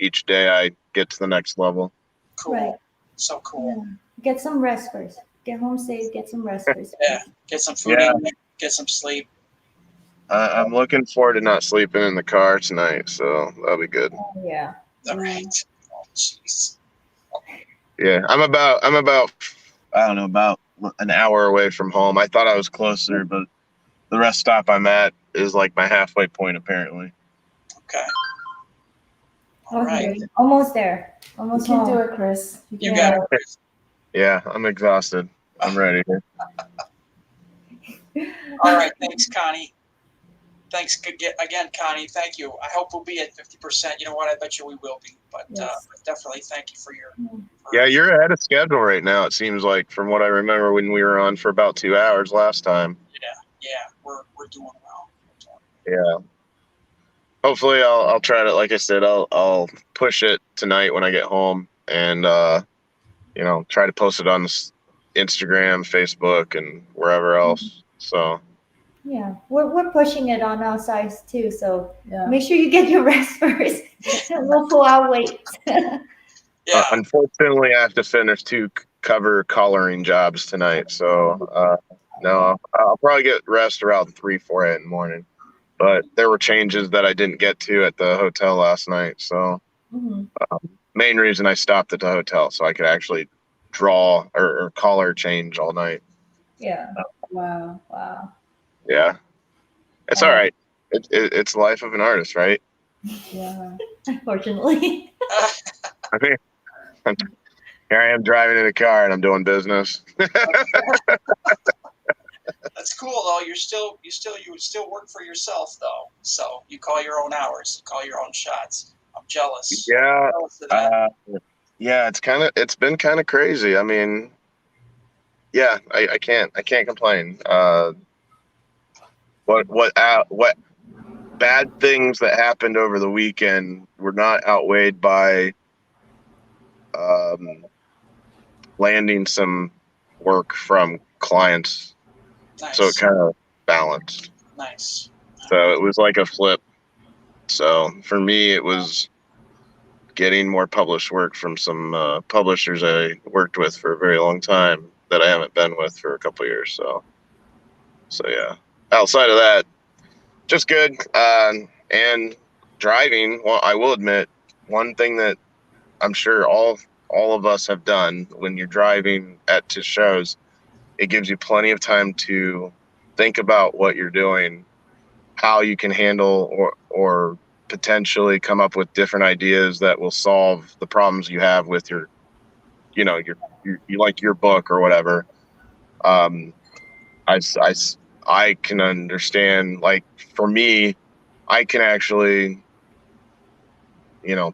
each day I get to the next level. Cool. Right. So cool. Yeah. Get some rest first. Get home safe. Get some rest first. Yeah. Get some food. Yeah. In, get some sleep. I'm looking forward to not sleeping in the car tonight, so that'll be good. Yeah. All right. Oh, jeez. Yeah, I'm about I don't know, about an hour away from home. I thought I was closer, but the rest stop I'm at is like my halfway point apparently. Okay. All Okay. right. Almost there. You Almost can home. do it, Chris. You got it, Chris. Yeah, I'm exhausted. I'm ready. All right. Thanks, Connie. Thanks again, Connie. Thank you. I hope we'll be at 50%. You know what? I bet you we will be. But Yes. definitely thank you for your. Yeah, you're ahead of schedule right now, it seems like, from what I remember when we were on for about 2 hours last time. Yeah, we're doing well. Yeah. Hopefully I'll try to, like I said, I'll push it tonight when I get home, and try to post it on Instagram, Facebook, and wherever else. So Yeah, we're pushing it on our sides too. So Yeah. make sure you get your rest first. We'll pull our weight. Yeah. Unfortunately, I have to finish 2 cover coloring jobs tonight. So no, I'll probably get rest around 3-4 in the morning. But there were changes that I didn't get to at the hotel last night. So Mhm. main reason I stopped at the hotel, so I could actually draw or color change all night. Yeah. Wow. Wow. Yeah, it's all right. It's the life of an artist, right? Yeah. Unfortunately. I mean, here I am driving in a car and I'm doing business. That's cool though. You still work for yourself though. So you call your own hours, you call your own shots. I'm jealous. Yeah, I'm jealous of that. yeah. It's been kind of crazy. I mean, yeah, I can't complain. What bad things that happened over the weekend were not outweighed by landing some work from clients. Nice. So it kind of balanced. Nice. So it was like a flip So for me, it was getting more published work from some publishers I worked with for a very long time that I haven't been with for a couple of years. So yeah. Outside of that, just good. And driving. Well, I will admit one thing that I'm sure all of us have done when you're driving to shows. It gives you plenty of time to think about what you're doing, how you can handle or potentially come up with different ideas that will solve the problems you have with your like your book or whatever. I can understand, like, for me, I can actually,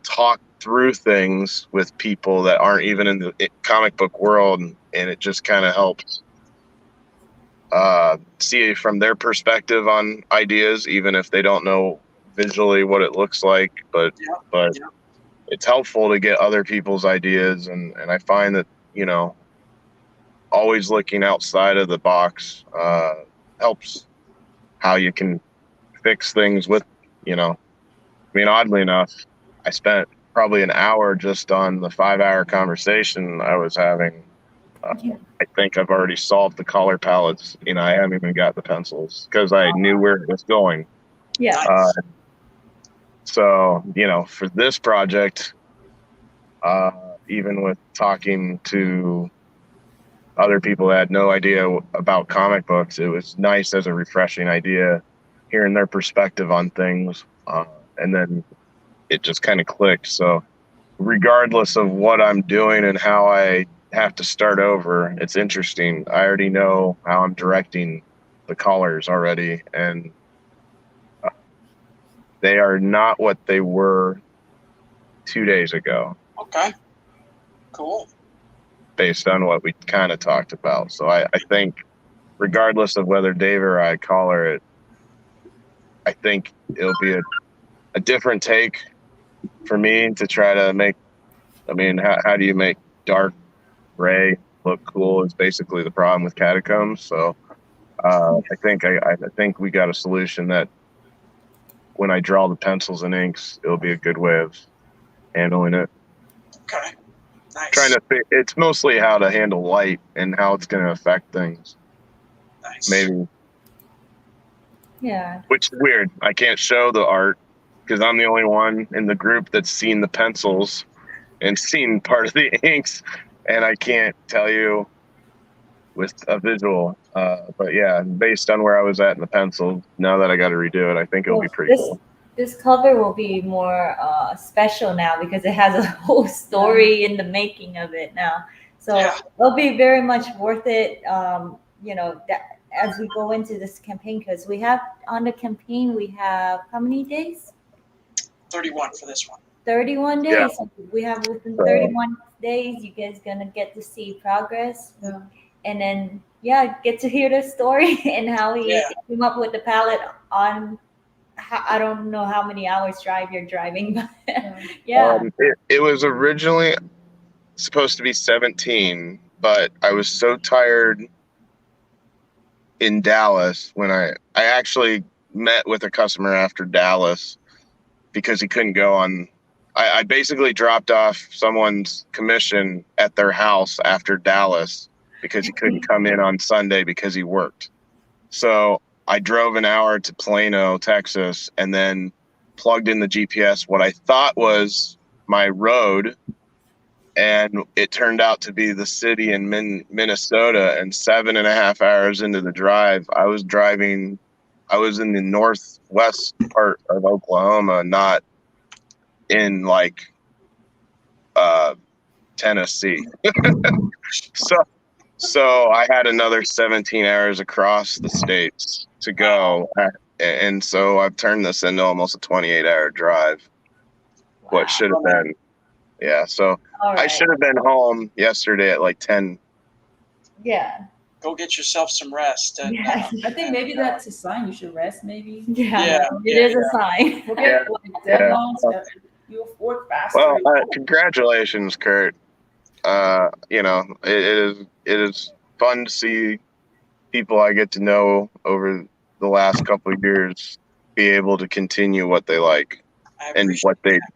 talk through things with people that aren't even in the comic book world, and it just kind of helps see from their perspective on ideas, even if they don't know visually what it looks like, but it's helpful to get other people's ideas, and I find that always looking outside of the box helps how you can fix things with oddly enough, I spent probably an hour just on the 5-hour conversation I was having. I think I've already solved the color palettes. I haven't even got the pencils because I knew where it was going. Yeah. So, for this project, even with talking to other people that had no idea about comic books, it was nice as a refreshing idea, hearing their perspective on things. And then it just kind of clicked. So regardless of what I'm doing and how I have to start over, it's interesting. I already know how I'm directing the colors already, and they are not what they were 2 days ago. Okay. Cool. Based on what we kind of talked about. So I think regardless of whether Dave or I color it, I think it'll be a different take for me to try to make. How do you make dark gray look cool is basically the problem with Catacombs. So I think we got a solution that when I draw the pencils and inks, it'll be a good way of handling it. Okay. Nice. It's mostly how to handle light and how it's going to affect things. Nice. Maybe. Yeah. Which is weird. I can't show the art because I'm the only one in the group that's seen the pencils and seen part of the inks, and I can't tell you with a visual. But yeah, based on where I was at in the pencil, now that I got to redo it, I think it'll be pretty cool. This cover will be more special now because it has a whole story in the making of it now. So it'll be very much worth it, as we go into this campaign, because we have on the campaign, we have how many days? 31 for this one. 31 days. Yeah. So we have within 31 days, you guys going to get to see progress. Yeah. And then, get to hear the story and how he came up with the palette on, I don't know how many hours drive you're driving, but it was originally supposed to be 17, but I was so tired in Dallas when I actually met with a customer after Dallas because he couldn't go on. I basically dropped off someone's commission at their house after Dallas because he couldn't come in on Sunday because he worked. So I drove an hour to Plano, Texas, and then plugged in the GPS, what I thought was my road, and it turned out to be the city in Minnesota. And 7.5 hours into the drive, I was in the northwest part of Oklahoma, not in Tennessee. So I had another 17 hours across the states to go. And so I've turned this into almost a 28-hour drive. Wow. What should have been. Yeah. So I should have been home yesterday at 10. Yeah. Go get yourself some rest. And, I think maybe that's a sign you should rest, maybe. It is a sign. Forget deadlines. You'll work faster. Well, congratulations, Kurt. It is fun to see people I get to know over the last couple of years be able to continue what they like. and appreciate what they that.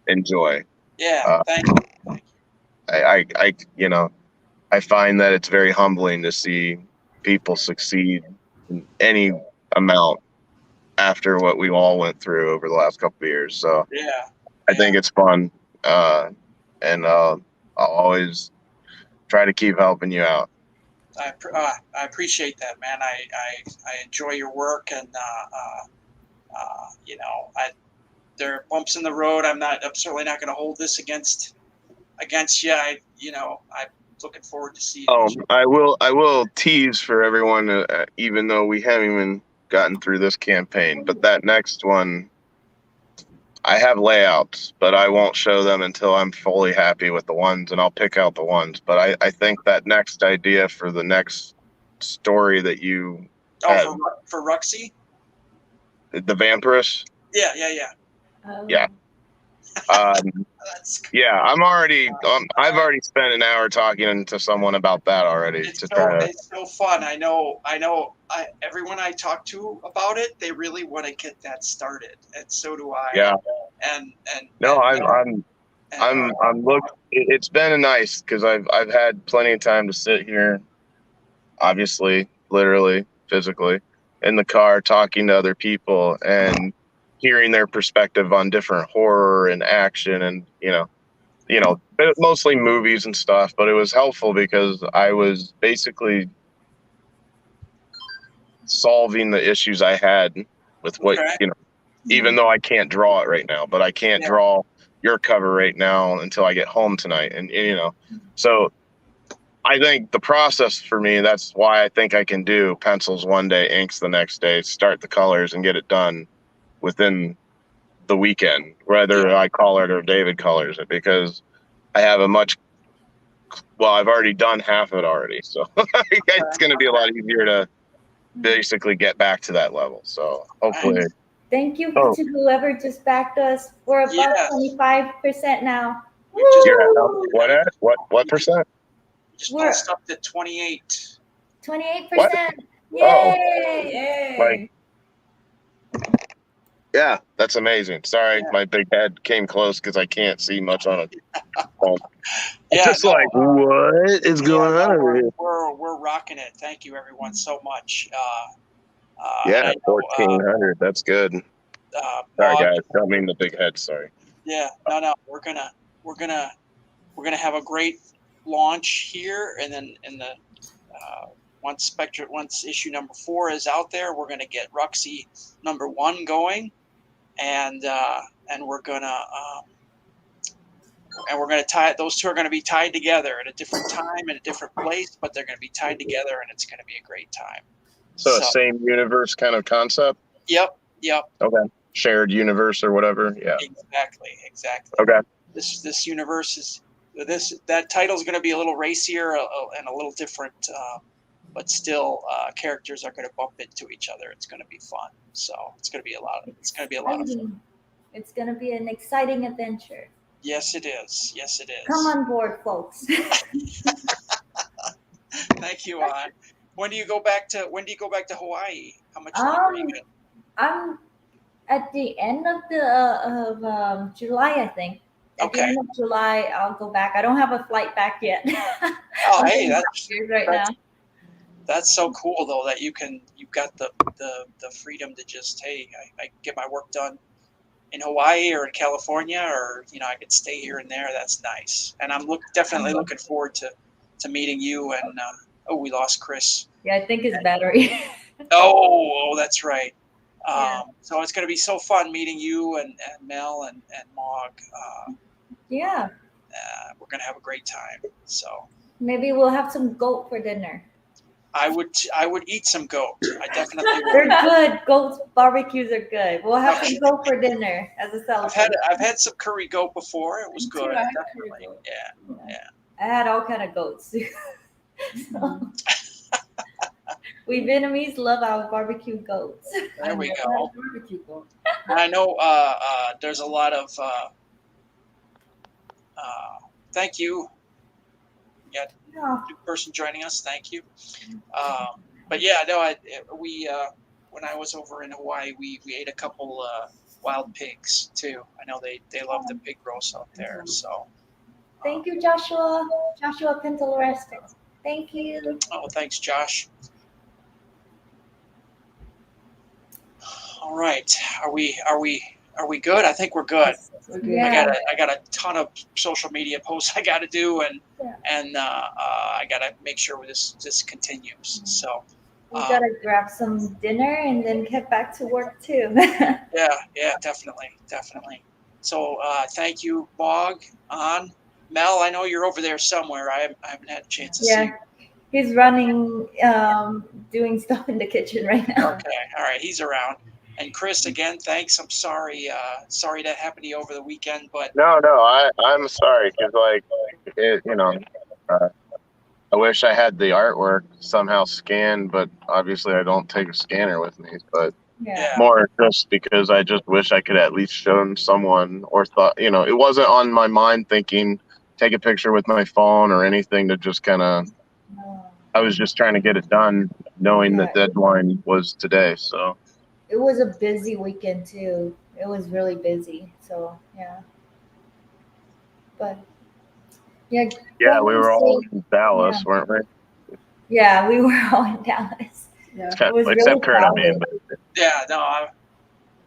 enjoy. Yeah, thank you. Thank you. I you know, I find that it's very humbling to see people succeed in any amount after what we all went through over the last couple of years. So Yeah, I think it's fun, and I'll always try to keep helping you out. I appreciate that, man. I enjoy your work, and you know, there are bumps in the road. I'm certainly not going to hold this against you. I'm looking forward to seeing. I will tease for everyone, even though we haven't even gotten through this campaign, but that next one, I have layouts, but I won't show them until I'm fully happy with the ones, and I'll pick out the ones. But I think that next idea for the next story that you had, for Ruxy? the Vampiress. Yeah. Yeah. That's cool. Yeah, I've already spent an hour talking to someone about that already. It's so fun. I know. Everyone I talk to about it, they really want to get that started, and so do I. Yeah. And no, I'm looking. It's been nice because I've had plenty of time to sit here, obviously, literally, physically, in the car talking to other people and hearing their perspective on different horror and action, and mostly movies and stuff. But it was helpful because I was basically solving the issues I had with what even though I can't draw it right now, but I can't draw your cover right now until I get home tonight. And so I think the process for me, that's why I think I can do pencils one day, inks the next day, start the colors and get it done within the weekend, whether I color it or David colors it, because I have I've already done half of it already. So it's going to be a lot easier to basically get back to that level. So hopefully. Thank you to whoever just backed us. We're about 25% now. What percent? Just pulsed up to 28. 28%. Yay! Yay! Yeah, that's amazing. Sorry, my big head came close because I can't see much on it. What is going on over here? We're rocking it. Thank you, everyone, so much. 1,400. That's good. Sorry, guys. Don't mean the big head. Sorry. Yeah, no. We're gonna have a great launch here, and then once issue number 4 is out there, we're gonna get Ruxy number 1 going, and we're gonna tie those two are gonna be tied together at a different time in a different place, but they're gonna be tied together, and it's gonna be a great time. So same universe kind of concept. Yep. Okay. Shared universe or whatever. Yeah. Exactly. Okay. This universe that title is going to be a little racier and a little different, but still characters are going to bump into each other. It's going to be fun. So it's going to be a lot of fun. It's going to be an exciting adventure. Yes, it is. Come on board, folks. Thank you, Ann. When do you go back to Hawaii? How much longer are you going? I'm at the end of July, I think. At the end of July, I'll go back. I don't have a flight back yet. Oh, hey, that's now. That's so cool though that you've got the freedom to just I get my work done in Hawaii or in California, or I could stay here and there. That's nice, and I'm definitely looking forward to meeting you. And we lost Chris. Yeah, I think his battery. Oh, that's right. So it's going to be so fun meeting you and Mel and Mog. We're going to have a great time. So maybe we'll have some goat for dinner. I would eat some goat. I definitely would. They're good. Goat barbecues are good. We'll have some goat for dinner as a celebration. I've had some curry goat before. It was good. Definitely. Yeah. I had all kind of goats. We Vietnamese love our barbecue goats. There we go. I know there's a lot of thank you. Yeah, new person joining us. Thank you. But yeah, no, when I was over in Hawaii, we ate a couple wild pigs too. I know they love the pig roast out there. So Thank you, Joshua. Joshua Pintelresto. Thank you. oh, thanks, Josh. All right, are we good? I think we're good. We're good. Yeah. I got a ton of social media posts I got to do, and I got to make sure this continues. So We gotta grab some dinner and then get back to work too. yeah, definitely. So thank you, Bog. Mel, I know you're over there somewhere. I haven't had a chance to see you. He's running, doing stuff in the kitchen right now. Okay, all right, he's around. And Chris, again, thanks. I'm sorry that happened to you over the weekend, but No, I'm sorry because I wish I had the artwork somehow scanned, but obviously I don't take a scanner with me. But Yeah. more just because I just wish I could at least show someone or thought, it wasn't on my mind thinking take a picture with my phone or anything to just kind of. I was just trying to get it done, knowing the deadline was today. So It was a busy weekend too. It was really busy. So yeah. But yeah. yeah, we were all in Dallas, weren't we? Yeah, we were all in Dallas. Yeah. It was Except really Kurt, I mean. crowded. yeah, no,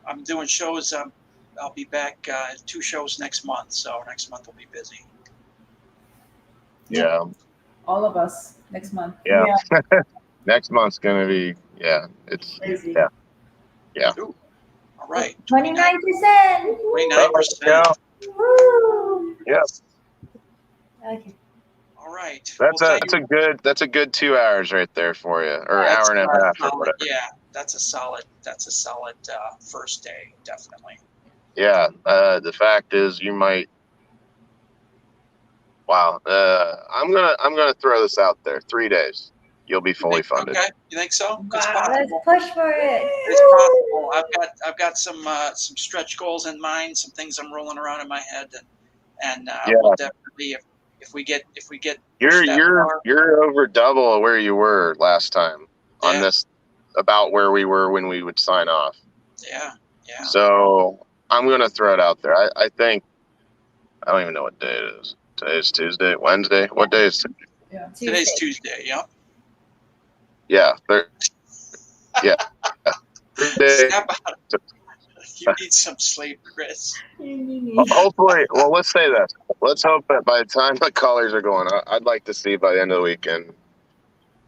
I'm doing shows. I'll be back 2 shows next month, so next month will be busy. Yeah. All of us next month. Yeah. Next month's gonna be it's Crazy. Yeah. Ooh, all right. 29%. 29%. Woo! Yeah. Okay. All right. That's a good 2 hours right there for you, or hour and a half or whatever. Yeah, that's a solid first day, definitely. Yeah. The fact is, you might. Wow. I'm gonna throw this out there. 3 days, you'll be fully funded. Okay, you think so? It's Wow, let's possible. push for it. It's possible. I've got some stretch goals in mind, some things I'm rolling around in my head, and we'll definitely if we get You're over double of where you were last time on this, about where we were when we would sign off. Yeah. So I'm gonna throw it out there. I think I don't even know what day it is. Today's Tuesday, Wednesday. What day is today? Yeah. Today's Tuesday. Yeah. Yeah. Thursday. Snap out. You need some sleep, Chris. Hopefully, well, let's say that. Let's hope that by the time the callers are going, I'd like to see by the end of the weekend.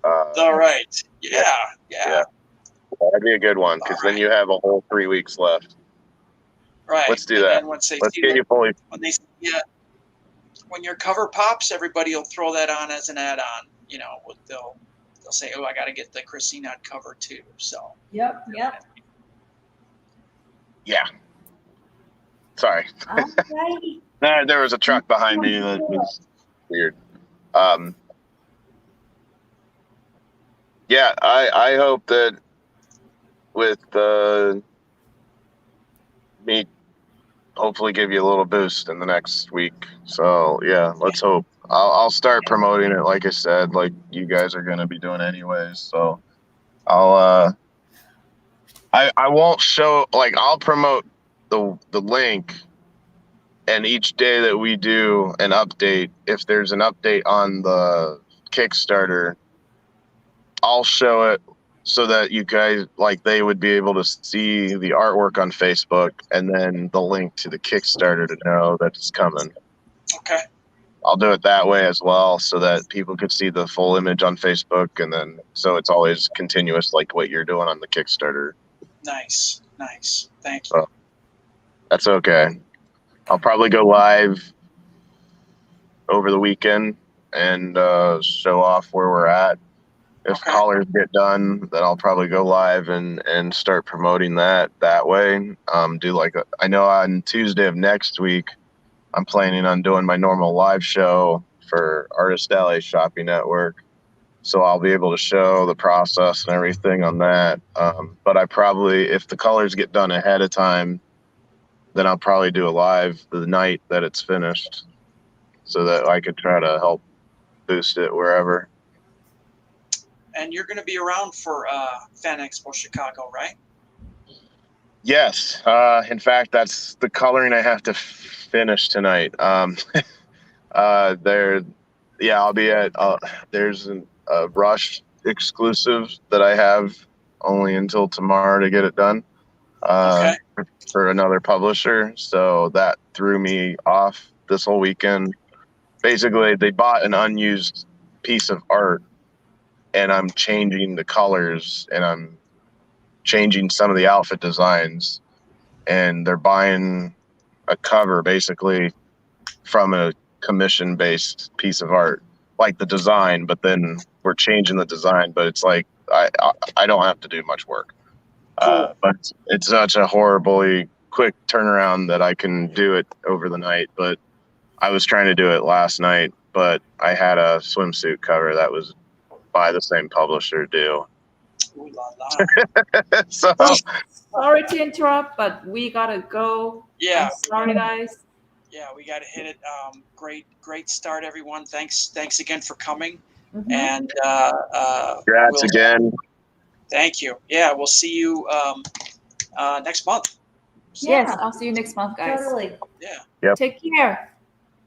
All right. Yeah. That'd be a good one because then you have a whole 3 weeks left. Right. Let's do and that. Then once they Let's see get you fully. When your cover pops, everybody will throw that on as an add-on. They'll say, "Oh, I got to get the Christina cover too." So. Yep. Yeah. Sorry. Alrighty. There was a truck behind me that was weird. Yeah, I hope that with me hopefully give you a little boost in the next week. So yeah, let's hope. I'll start promoting it, like I said, like you guys are gonna be doing anyways. So I won't show, like, I'll promote the link, and each day that we do an update, if there's an update on the Kickstarter, I'll show it so that you guys, like, they would be able to see the artwork on Facebook and then the link to the Kickstarter to know that it's coming. Okay. I'll do it that way as well so that people could see the full image on Facebook, and then so it's always continuous like what you're doing on the Kickstarter. Nice. Thank you. That's okay. I'll probably go live over the weekend and show off where we're at. If callers get done, then I'll probably go live and start promoting that way. I know on Tuesday of next week, I'm planning on doing my normal live show for Artist Alley Shopping Network. So I'll be able to show the process and everything on that. But I probably, if the colors get done ahead of time, then I'll probably do a live the night that it's finished so that I could try to help boost it wherever. And you're going to be around for Fan Expo Chicago, right? Yes. In fact, that's the coloring I have to finish tonight. I'll be at. There's a Rush exclusive that I have only until tomorrow to get it done. Okay. For another publisher, so that threw me off this whole weekend. Basically, they bought an unused piece of art, and I'm changing the colors, and I'm changing some of the outfit designs, and they're buying a cover basically from a commission-based piece of art, like the design, but then we're changing the design. But it's like I don't have to do much work. Cool. But it's such a horribly quick turnaround that I can do it over the night. But I was trying to do it last night, but I had a swimsuit cover that was by the same publisher due. Ooh la la. So Sorry to interrupt, but we gotta go. Yeah. I'm sorry, guys. Yeah, we got to hit it. Great start, everyone. Thanks again for coming. Mhm. And congrats again. Thank you. Yeah, we'll see you next month. Yes, I'll see you next month, guys. Totally. Yeah. Take care.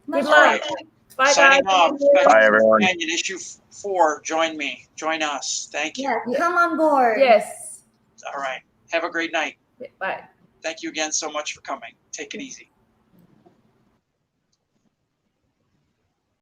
Much Good All luck. right. Bye, guys. Signing off. Bye, everyone. Companion issue 4. Join us. Thank you. Yeah, come on board. Yes. All right. Have a great night. Bye. Thank you again so much for coming. Take it easy.